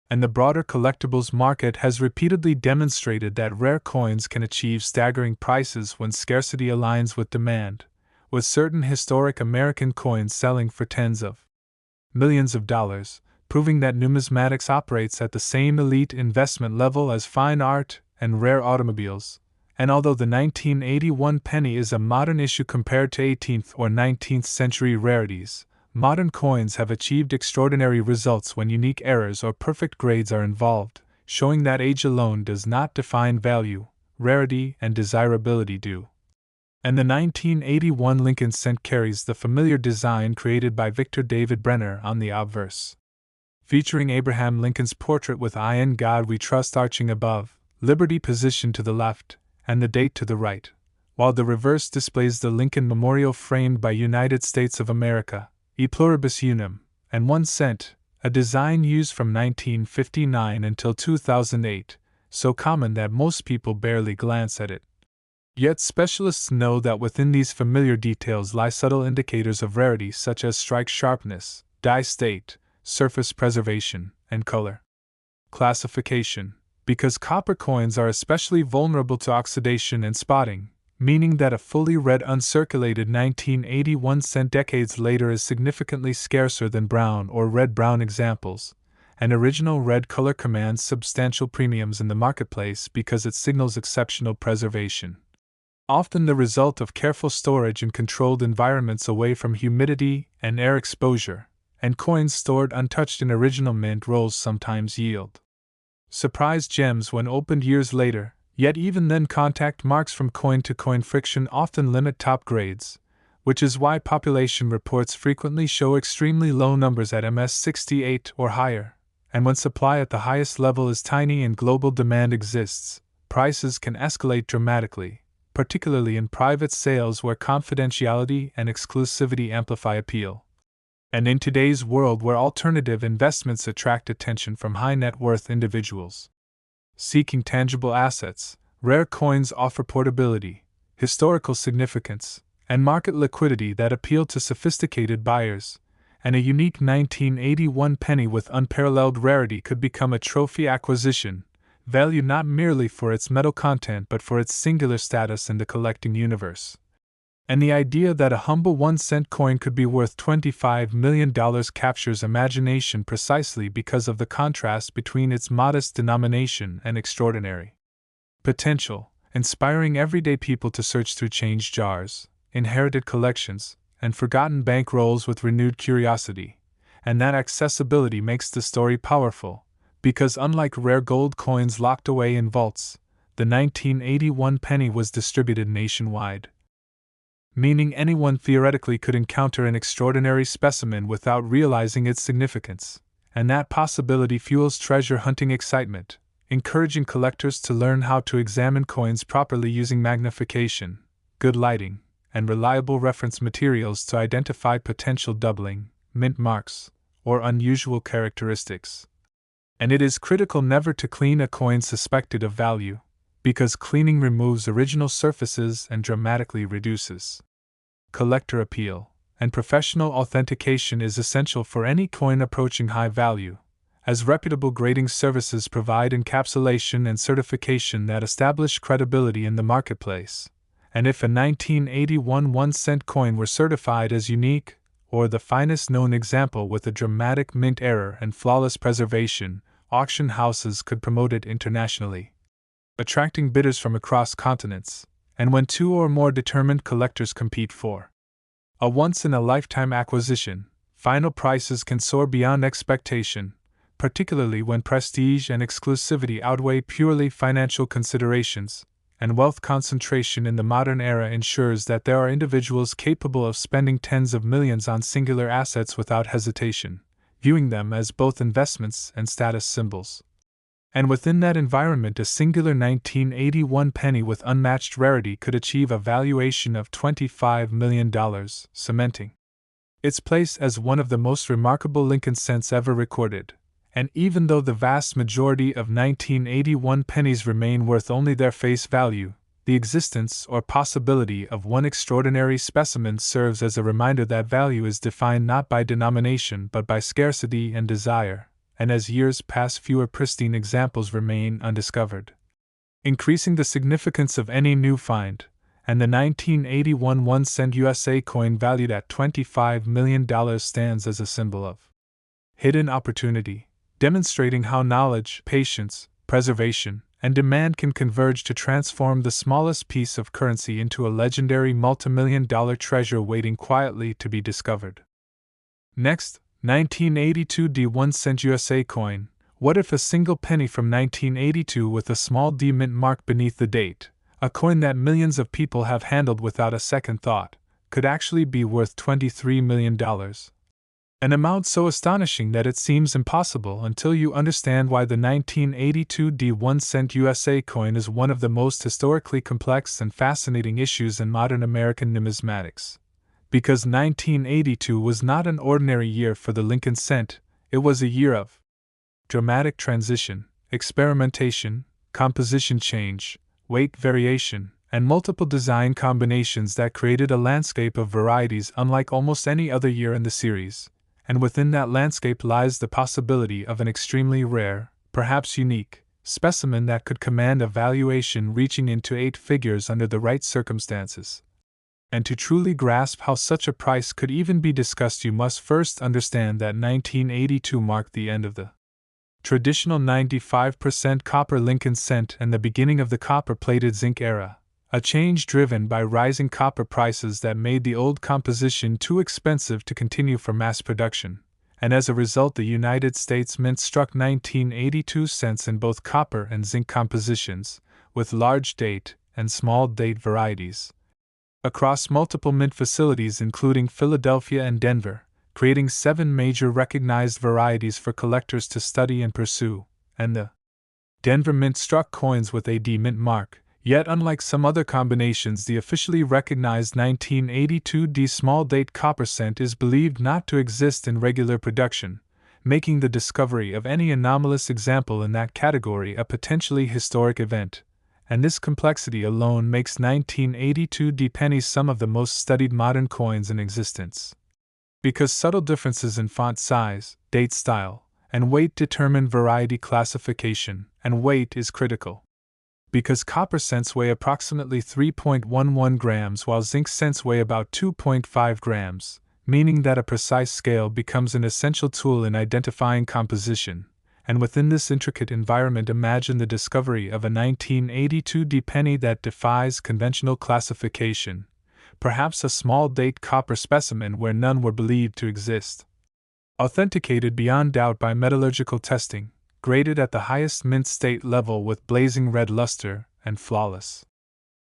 And the broader collectibles market has repeatedly demonstrated that rare coins can achieve staggering prices when scarcity aligns with demand, with certain historic American coins selling for tens of millions of dollars, proving that numismatics operates at the same elite investment level as fine art and rare automobiles. And although the 1981 penny is a modern issue compared to 18th or 19th century rarities, modern coins have achieved extraordinary results when unique errors or perfect grades are involved, showing that age alone does not define value, rarity and desirability do. And the 1981 Lincoln cent carries the familiar design created by Victor David Brenner on the obverse, featuring Abraham Lincoln's portrait with "I in God We Trust" arching above, Liberty positioned to the left, and the date to the right, while the reverse displays the Lincoln Memorial framed by United States of America, E Pluribus Unum, and 1 cent, a design used from 1959 until 2008, so common that most people barely glance at it. Yet specialists know that within these familiar details lie subtle indicators of rarity such as strike sharpness, die state, surface preservation, and color classification, because copper coins are especially vulnerable to oxidation and spotting, meaning that a fully red uncirculated 1981 cent decades later is significantly scarcer than brown or red-brown examples, and original red color commands substantial premiums in the marketplace because it signals exceptional preservation, often the result of careful storage in controlled environments away from humidity and air exposure, and coins stored untouched in original mint rolls sometimes yield surprise gems when opened years later, yet even then contact marks from coin to coin friction often limit top grades, which is why population reports frequently show extremely low numbers at MS68 or higher, and when supply at the highest level is tiny and global demand exists, prices can escalate dramatically, particularly in private sales where confidentiality and exclusivity amplify appeal. And in today's world where alternative investments attract attention from high net worth individuals seeking tangible assets, rare coins offer portability, historical significance, and market liquidity that appeal to sophisticated buyers, and a unique 1981 penny with unparalleled rarity could become a trophy acquisition, valued not merely for its metal content but for its singular status in the collecting universe. And the idea that a humble 1 cent coin could be worth $25 million captures imagination precisely because of the contrast between its modest denomination and extraordinary potential, inspiring everyday people to search through change jars, inherited collections, and forgotten bank rolls with renewed curiosity. And that accessibility makes the story powerful, because unlike rare gold coins locked away in vaults, the 1981 penny was distributed nationwide, meaning anyone theoretically could encounter an extraordinary specimen without realizing its significance, and that possibility fuels treasure hunting excitement, encouraging collectors to learn how to examine coins properly using magnification, good lighting, and reliable reference materials to identify potential doubling, mint marks, or unusual characteristics. And it is critical never to clean a coin suspected of value, because cleaning removes original surfaces and dramatically reduces collector appeal, and professional authentication is essential for any coin approaching high value, as reputable grading services provide encapsulation and certification that establish credibility in the marketplace. And if a 1981 1 cent coin were certified as unique, or the finest known example with a dramatic mint error and flawless preservation, auction houses could promote it internationally, attracting bidders from across continents, and when 2 or more determined collectors compete for a once-in-a-lifetime acquisition, final prices can soar beyond expectation, particularly when prestige and exclusivity outweigh purely financial considerations, and wealth concentration in the modern era ensures that there are individuals capable of spending tens of millions on singular assets without hesitation, viewing them as both investments and status symbols. And within that environment, a singular 1981 penny with unmatched rarity could achieve a valuation of $25 million, cementing its place as one of the most remarkable Lincoln cents ever recorded. And even though the vast majority of 1981 pennies remain worth only their face value, the existence or possibility of one extraordinary specimen serves as a reminder that value is defined not by denomination but by scarcity and desire, and as years pass, fewer pristine examples remain undiscovered, increasing the significance of any new find. And the 1981 1-cent USA coin valued at $25 million stands as a symbol of hidden opportunity, demonstrating how knowledge, patience, preservation, and demand can converge to transform the smallest piece of currency into a legendary multimillion-dollar treasure waiting quietly to be discovered. Next, 1982 D 1-cent USA coin. What if a single penny from 1982 with a small D mint mark beneath the date, a coin that millions of people have handled without a second thought, could actually be worth $23 million? An amount so astonishing that it seems impossible until you understand why the 1982 D 1-cent USA coin is one of the most historically complex and fascinating issues in modern American numismatics. Because 1982 was not an ordinary year for the Lincoln cent, it was a year of dramatic transition, experimentation, composition change, weight variation, and multiple design combinations that created a landscape of varieties unlike almost any other year in the series. And within that landscape lies the possibility of an extremely rare, perhaps unique, specimen that could command a valuation reaching into 8 figures under the right circumstances. And to truly grasp how such a price could even be discussed, you must first understand that 1982 marked the end of the traditional 95% copper Lincoln cent and the beginning of the copper-plated zinc era, a change driven by rising copper prices that made the old composition too expensive to continue for mass production, and as a result the United States Mint struck 1982 cents in both copper and zinc compositions, with large date and small date varieties, across multiple mint facilities including Philadelphia and Denver, creating 7 major recognized varieties for collectors to study and pursue, and the Denver Mint struck coins with a D mint mark. Yet unlike some other combinations, the officially recognized 1982 D small date copper cent is believed not to exist in regular production, making the discovery of any anomalous example in that category a potentially historic event, and this complexity alone makes 1982 D pennies some of the most studied modern coins in existence. Because subtle differences in font size, date style, and weight determine variety classification, and weight is critical. Because copper cents weigh approximately 3.11 grams while zinc cents weigh about 2.5 grams, meaning that a precise scale becomes an essential tool in identifying composition. And within this intricate environment, imagine the discovery of a 1982 D penny that defies conventional classification, perhaps a small date copper specimen where none were believed to exist. Authenticated beyond doubt by metallurgical testing, graded at the highest mint state level with blazing red luster and flawless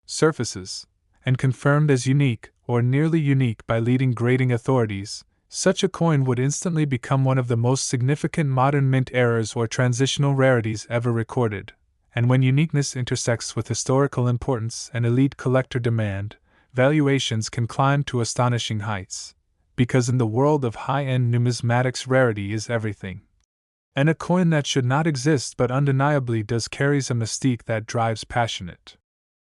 surfaces, and confirmed as unique or nearly unique by leading grading authorities, such a coin would instantly become one of the most significant modern mint errors or transitional rarities ever recorded. And when uniqueness intersects with historical importance and elite collector demand, valuations can climb to astonishing heights. Because in the world of high-end numismatics, rarity is everything. And a coin that should not exist but undeniably does carries a mystique that drives passionate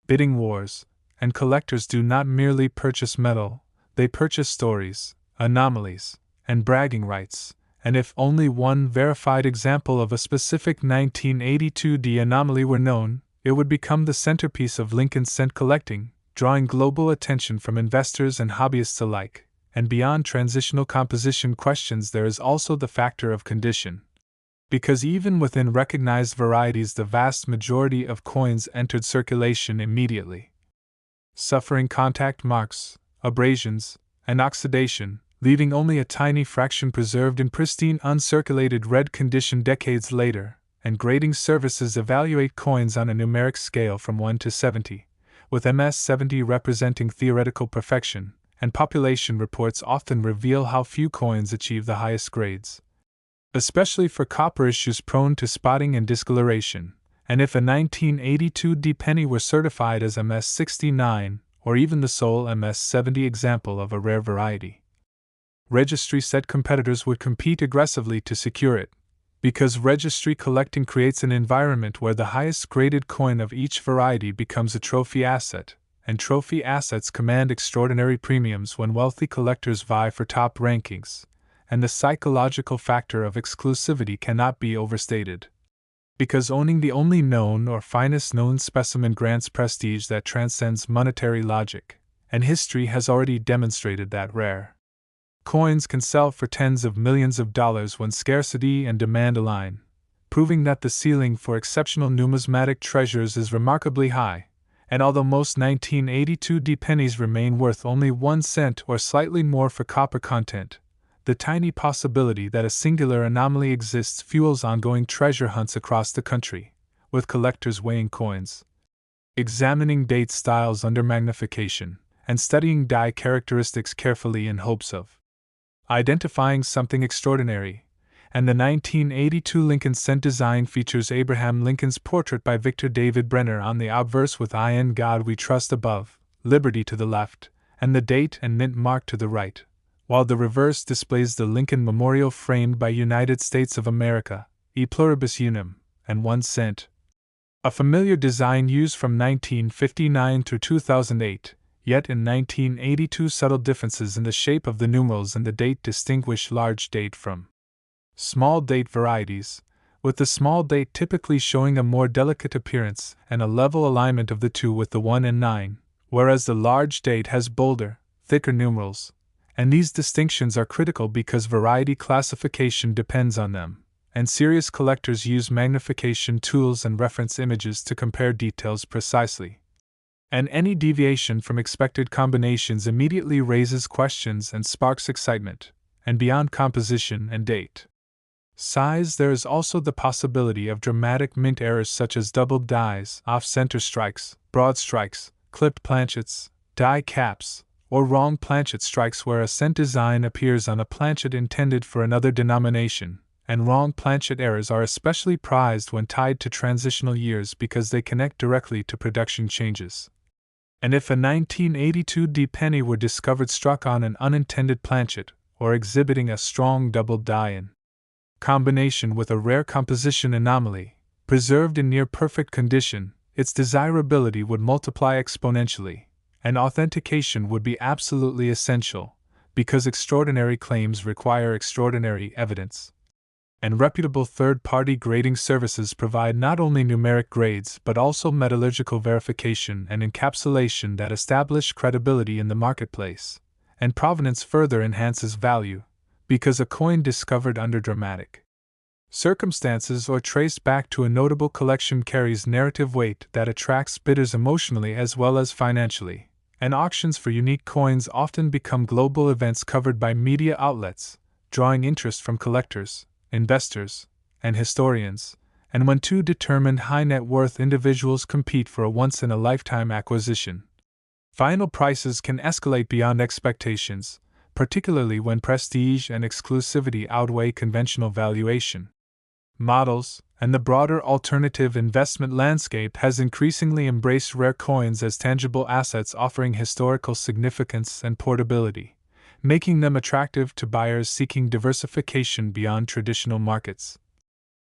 bidding wars, and collectors do not merely purchase metal, they purchase stories, anomalies, and bragging rights, and if only one verified example of a specific 1982 D anomaly were known, it would become the centerpiece of Lincoln cent collecting, drawing global attention from investors and hobbyists alike. And beyond transitional composition questions, there is also the factor of condition. Because even within recognized varieties, the vast majority of coins entered circulation immediately, suffering contact marks, abrasions, and oxidation, leaving only a tiny fraction preserved in pristine uncirculated red condition decades later, and grading services evaluate coins on a numeric scale from 1 to 70, with MS-70 representing theoretical perfection, and population reports often reveal how few coins achieve the highest grades. Especially for copper issues prone to spotting and discoloration, and if a 1982 penny were certified as MS-69, or even the sole MS-70 example of a rare variety, registry said competitors would compete aggressively to secure it, because registry collecting creates an environment where the highest graded coin of each variety becomes a trophy asset, and trophy assets command extraordinary premiums when wealthy collectors vie for top rankings, and the psychological factor of exclusivity cannot be overstated. Because owning the only known or finest known specimen grants prestige that transcends monetary logic, and history has already demonstrated that rare coins can sell for tens of millions of dollars when scarcity and demand align, proving that the ceiling for exceptional numismatic treasures is remarkably high. And although most 1982 pennies remain worth only 1 cent or slightly more for copper content, the tiny possibility that a singular anomaly exists fuels ongoing treasure hunts across the country, with collectors weighing coins, examining date styles under magnification, and studying die characteristics carefully in hopes of identifying something extraordinary. And the 1982 Lincoln Cent design features Abraham Lincoln's portrait by Victor David Brenner on the obverse with "I in God We Trust" above, Liberty to the left, and the date and mint mark to the right, while the reverse displays the Lincoln Memorial framed by United States of America, E Pluribus Unum, and 1 cent. A familiar design used from 1959 through 2008, yet in 1982 subtle differences in the shape of the numerals and the date distinguish large date from small date varieties, with the small date typically showing a more delicate appearance and a level alignment of the two with the 1 and 9, whereas the large date has bolder, thicker numerals, and these distinctions are critical because variety classification depends on them, and serious collectors use magnification tools and reference images to compare details precisely. And any deviation from expected combinations immediately raises questions and sparks excitement, and beyond composition and date size, there is also the possibility of dramatic mint errors such as doubled dies, off-center strikes, broad strikes, clipped planchets, die caps, or wrong planchet strikes where a cent design appears on a planchet intended for another denomination, and wrong planchet errors are especially prized when tied to transitional years because they connect directly to production changes. And if a 1982 penny were discovered struck on an unintended planchet, or exhibiting a strong doubled die in combination with a rare composition anomaly, preserved in near-perfect condition, its desirability would multiply exponentially, and authentication would be absolutely essential, because extraordinary claims require extraordinary evidence. And reputable third-party grading services provide not only numeric grades but also metallurgical verification and encapsulation that establish credibility in the marketplace, and provenance further enhances value, because a coin discovered under dramatic circumstances or traced back to a notable collection carries narrative weight that attracts bidders emotionally as well as financially, and auctions for unique coins often become global events covered by media outlets, drawing interest from collectors, investors, and historians, and when two determined high-net-worth individuals compete for a once-in-a-lifetime acquisition, final prices can escalate beyond expectations, particularly when prestige and exclusivity outweigh conventional valuation models, and the broader alternative investment landscape has increasingly embraced rare coins as tangible assets offering historical significance and portability, making them attractive to buyers seeking diversification beyond traditional markets.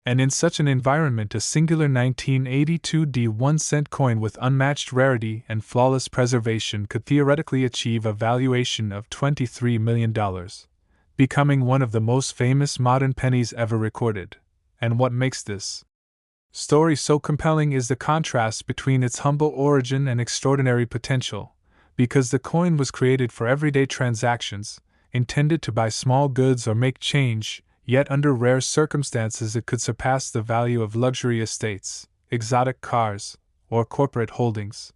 And in such an environment, a singular 1982 1 cent coin with unmatched rarity and flawless preservation could theoretically achieve a valuation of $23 million, becoming one of the most famous modern pennies ever recorded. And what makes this story so compelling is the contrast between its humble origin and extraordinary potential, because the coin was created for everyday transactions, intended to buy small goods or make change, yet under rare circumstances it could surpass the value of luxury estates, exotic cars, or corporate holdings.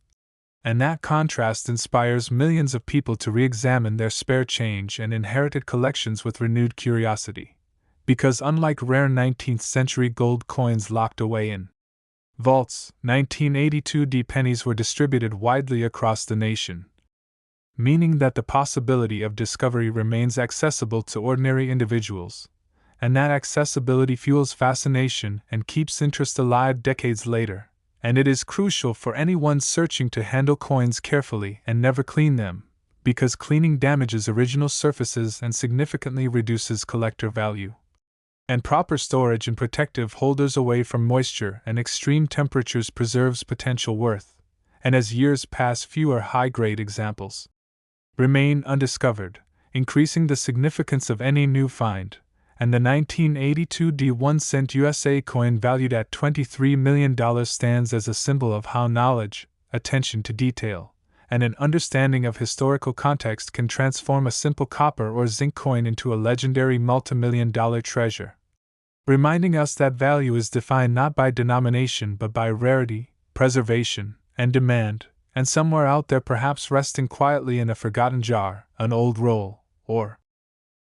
And that contrast inspires millions of people to re-examine their spare change and inherited collections with renewed curiosity, Because unlike rare 19th century gold coins locked away in vaults, 1982 pennies were distributed widely across the nation, meaning that the possibility of discovery remains accessible to ordinary individuals, and that accessibility fuels fascination and keeps interest alive decades later, and it is crucial for anyone searching to handle coins carefully and never clean them, because cleaning damages original surfaces and significantly reduces collector value. And proper storage and protective holders away from moisture and extreme temperatures preserves potential worth, and as years pass fewer high-grade examples remain undiscovered, increasing the significance of any new find, and the 1982 1-cent USA coin valued at $23 million stands as a symbol of how knowledge, attention to detail, and an understanding of historical context can transform a simple copper or zinc coin into a legendary multimillion-dollar treasure, reminding us that value is defined not by denomination but by rarity, preservation, and demand, and somewhere out there perhaps resting quietly in a forgotten jar, an old roll, or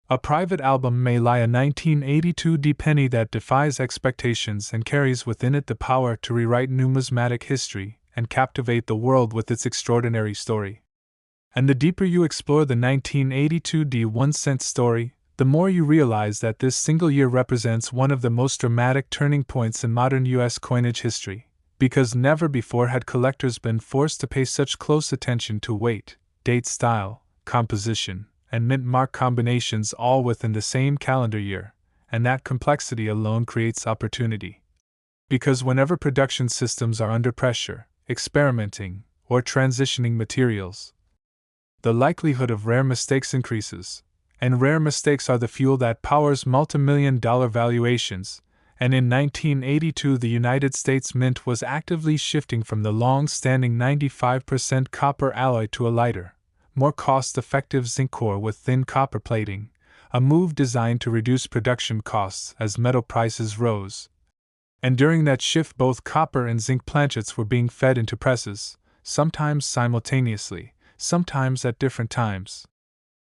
a private album may lie a 1982 penny that defies expectations and carries within it the power to rewrite numismatic history and captivate the world with its extraordinary story. And the deeper you explore the 1982 1-cent story, the more you realize that this single year represents one of the most dramatic turning points in modern U.S. coinage history, because never before had collectors been forced to pay such close attention to weight, date, style, composition, and mint mark combinations all within the same calendar year, and that complexity alone creates opportunity. Because whenever production systems are under pressure, experimenting, or transitioning materials, the likelihood of rare mistakes increases, and rare mistakes are the fuel that powers multimillion-dollar valuations, and in 1982 the United States Mint was actively shifting from the long-standing 95% copper alloy to a lighter, more cost-effective zinc core with thin copper plating, a move designed to reduce production costs as metal prices rose. And during that shift both copper and zinc planchets were being fed into presses, sometimes simultaneously, sometimes at different times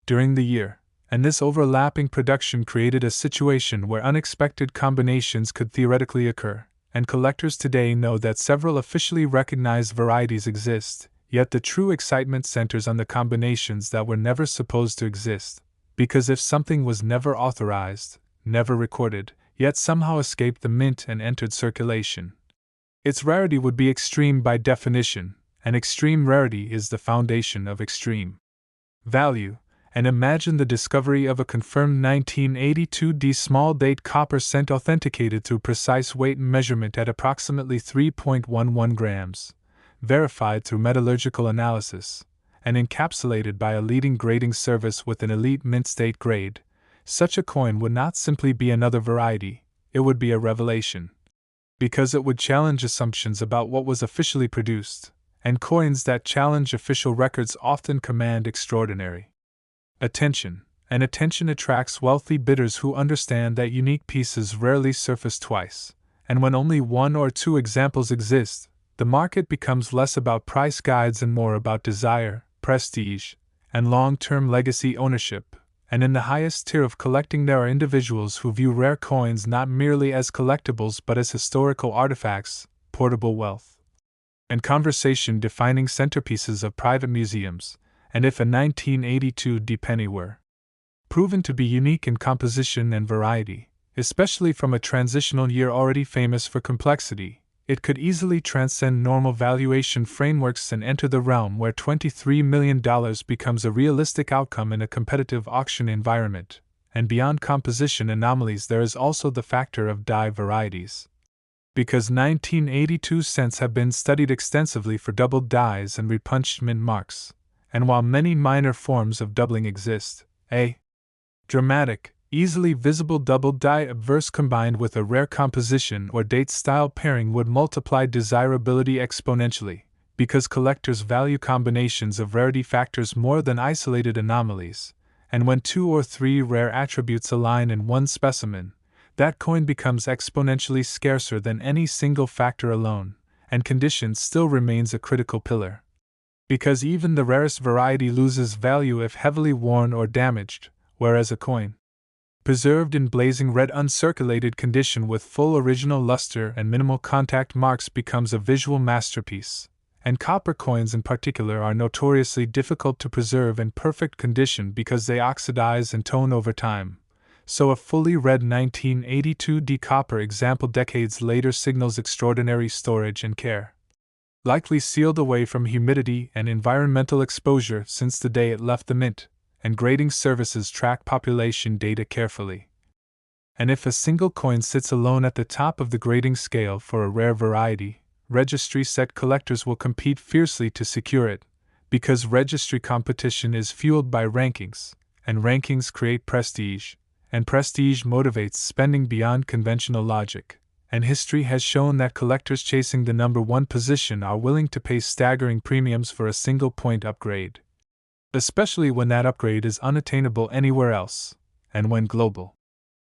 during the year, and this overlapping production created a situation where unexpected combinations could theoretically occur, and collectors today know that several officially recognized varieties exist. Yet the true excitement centers on the combinations that were never supposed to exist, because if something was never authorized, never recorded, yet somehow escaped the mint and entered circulation, its rarity would be extreme by definition, and extreme rarity is the foundation of extreme value. And imagine the discovery of a confirmed 1982 small date copper cent authenticated through precise weight measurement at approximately 3.11 grams. Verified through metallurgical analysis, and encapsulated by a leading grading service with an elite mint state grade, such a coin would not simply be another variety, it would be a revelation. Because it would challenge assumptions about what was officially produced, and coins that challenge official records often command extraordinary attention, and attention attracts wealthy bidders who understand that unique pieces rarely surface twice, and when only one or two examples exist, the market becomes less about price guides and more about desire, prestige, and long-term legacy ownership, and in the highest tier of collecting there are individuals who view rare coins not merely as collectibles but as historical artifacts, portable wealth, and conversation-defining centerpieces of private museums, and if a 1982 penny were proven to be unique in composition and variety, especially from a transitional year already famous for complexity, it could easily transcend normal valuation frameworks and enter the realm where $23 million becomes a realistic outcome in a competitive auction environment. And beyond composition anomalies, there is also the factor of die varieties. Because 1982 cents have been studied extensively for doubled dies and repunched mint marks, and while many minor forms of doubling exist, a dramatic, easily visible double die obverse combined with a rare composition or date-style pairing would multiply desirability exponentially, because collectors value combinations of rarity factors more than isolated anomalies, and when 2 or 3 rare attributes align in one specimen, that coin becomes exponentially scarcer than any single factor alone, and condition still remains a critical pillar. Because even the rarest variety loses value if heavily worn or damaged, whereas a coin Preserved in blazing red uncirculated condition with full original luster and minimal contact marks becomes a visual masterpiece, and copper coins in particular are notoriously difficult to preserve in perfect condition because they oxidize and tone over time. So a fully red 1982D copper example decades later signals extraordinary storage and care. Likely sealed away from humidity and environmental exposure since the day it left the mint, and grading services track population data carefully. And if a single coin sits alone at the top of the grading scale for a rare variety, registry set collectors will compete fiercely to secure it, because registry competition is fueled by rankings, and rankings create prestige, and prestige motivates spending beyond conventional logic. And history has shown that collectors chasing the number one position are willing to pay staggering premiums for a single point upgrade. Especially when that upgrade is unattainable anywhere else, and when global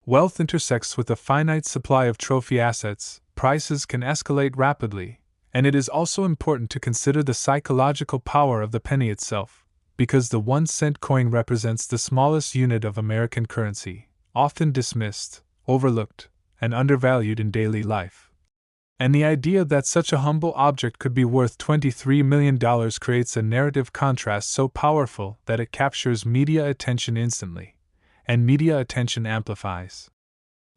wealth intersects with a finite supply of trophy assets, prices can escalate rapidly, and it is also important to consider the psychological power of the penny itself, because the 1-cent coin represents the smallest unit of American currency, often dismissed, overlooked, and undervalued in daily life. And the idea that such a humble object could be worth $23 million creates a narrative contrast so powerful that it captures media attention instantly, and media attention amplifies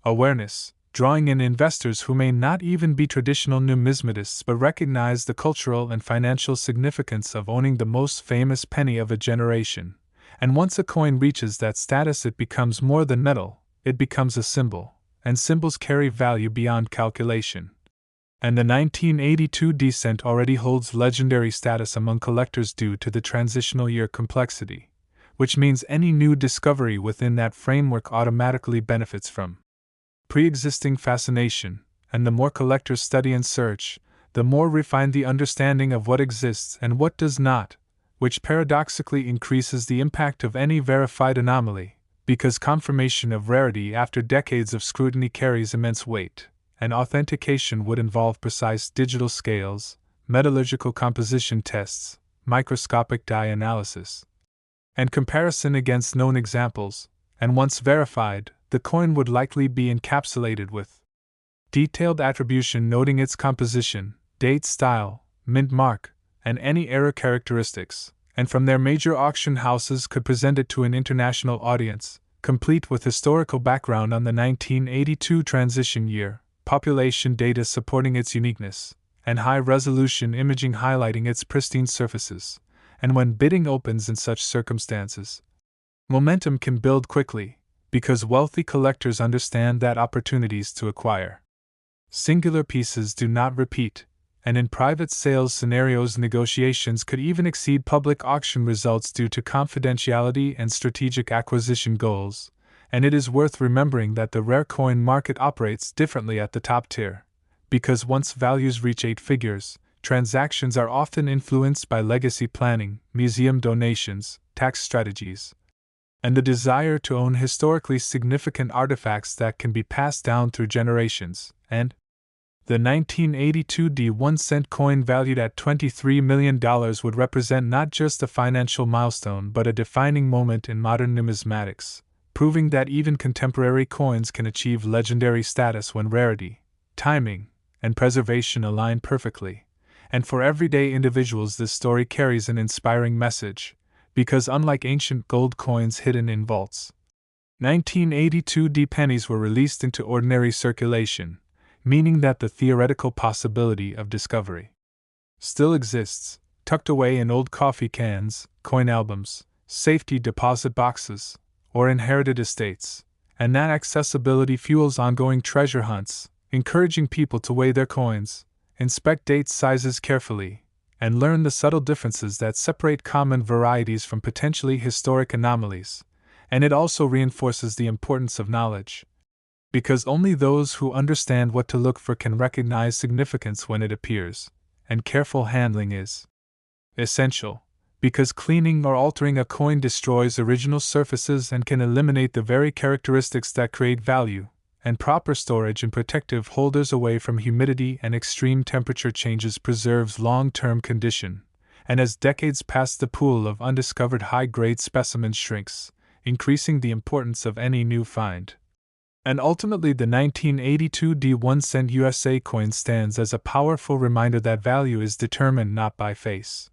awareness, drawing in investors who may not even be traditional numismatists but recognize the cultural and financial significance of owning the most famous penny of a generation. And once a coin reaches that status, it becomes more than metal, it becomes a symbol, and symbols carry value beyond calculation. And the 1982D cent already holds legendary status among collectors due to the transitional year complexity, which means any new discovery within that framework automatically benefits from pre-existing fascination, and the more collectors study and search, the more refined the understanding of what exists and what does not, which paradoxically increases the impact of any verified anomaly, because confirmation of rarity after decades of scrutiny carries immense weight. And authentication would involve precise digital scales, metallurgical composition tests, microscopic dye analysis, and comparison against known examples, and once verified, the coin would likely be encapsulated with detailed attribution noting its composition, date, style, mint mark, and any error characteristics, and from their major auction houses could present it to an international audience, complete with historical background on the 1982 transition year, population data supporting its uniqueness, and high-resolution imaging highlighting its pristine surfaces. And when bidding opens in such circumstances, momentum can build quickly, because wealthy collectors understand that opportunities to acquire singular pieces do not repeat, and in private sales scenarios negotiations could even exceed public auction results due to confidentiality and strategic acquisition goals. And it is worth remembering that the rare coin market operates differently at the top tier, because once values reach 8 figures, transactions are often influenced by legacy planning, museum donations, tax strategies, and the desire to own historically significant artifacts that can be passed down through generations. And the 1982D 1-cent coin valued at $23 million would represent not just a financial milestone but a defining moment in modern numismatics, proving that even contemporary coins can achieve legendary status when rarity, timing, and preservation align perfectly. And for everyday individuals, this story carries an inspiring message, because unlike ancient gold coins hidden in vaults, 1982D pennies were released into ordinary circulation, meaning that the theoretical possibility of discovery still exists, tucked away in old coffee cans, coin albums, safety deposit boxes, or inherited estates, and that accessibility fuels ongoing treasure hunts, encouraging people to weigh their coins, inspect date sizes carefully, and learn the subtle differences that separate common varieties from potentially historic anomalies. And it also reinforces the importance of knowledge, because only those who understand what to look for can recognize significance when it appears, and careful handling is essential, because cleaning or altering a coin destroys original surfaces and can eliminate the very characteristics that create value, and proper storage and protective holders away from humidity and extreme temperature changes preserves long-term condition. And as decades pass, the pool of undiscovered high-grade specimens shrinks, increasing the importance of any new find. And ultimately, the 1982 D1 cent USA coin stands as a powerful reminder that value is determined not by face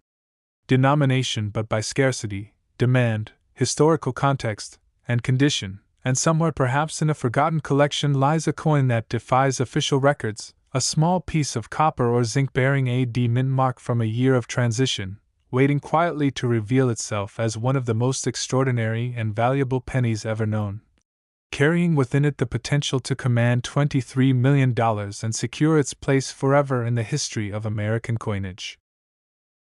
denomination but by scarcity, demand, historical context, and condition, and somewhere perhaps in a forgotten collection lies a coin that defies official records, a small piece of copper or zinc bearing a D mint mark from a year of transition, waiting quietly to reveal itself as one of the most extraordinary and valuable pennies ever known, carrying within it the potential to command $23 million and secure its place forever in the history of American coinage.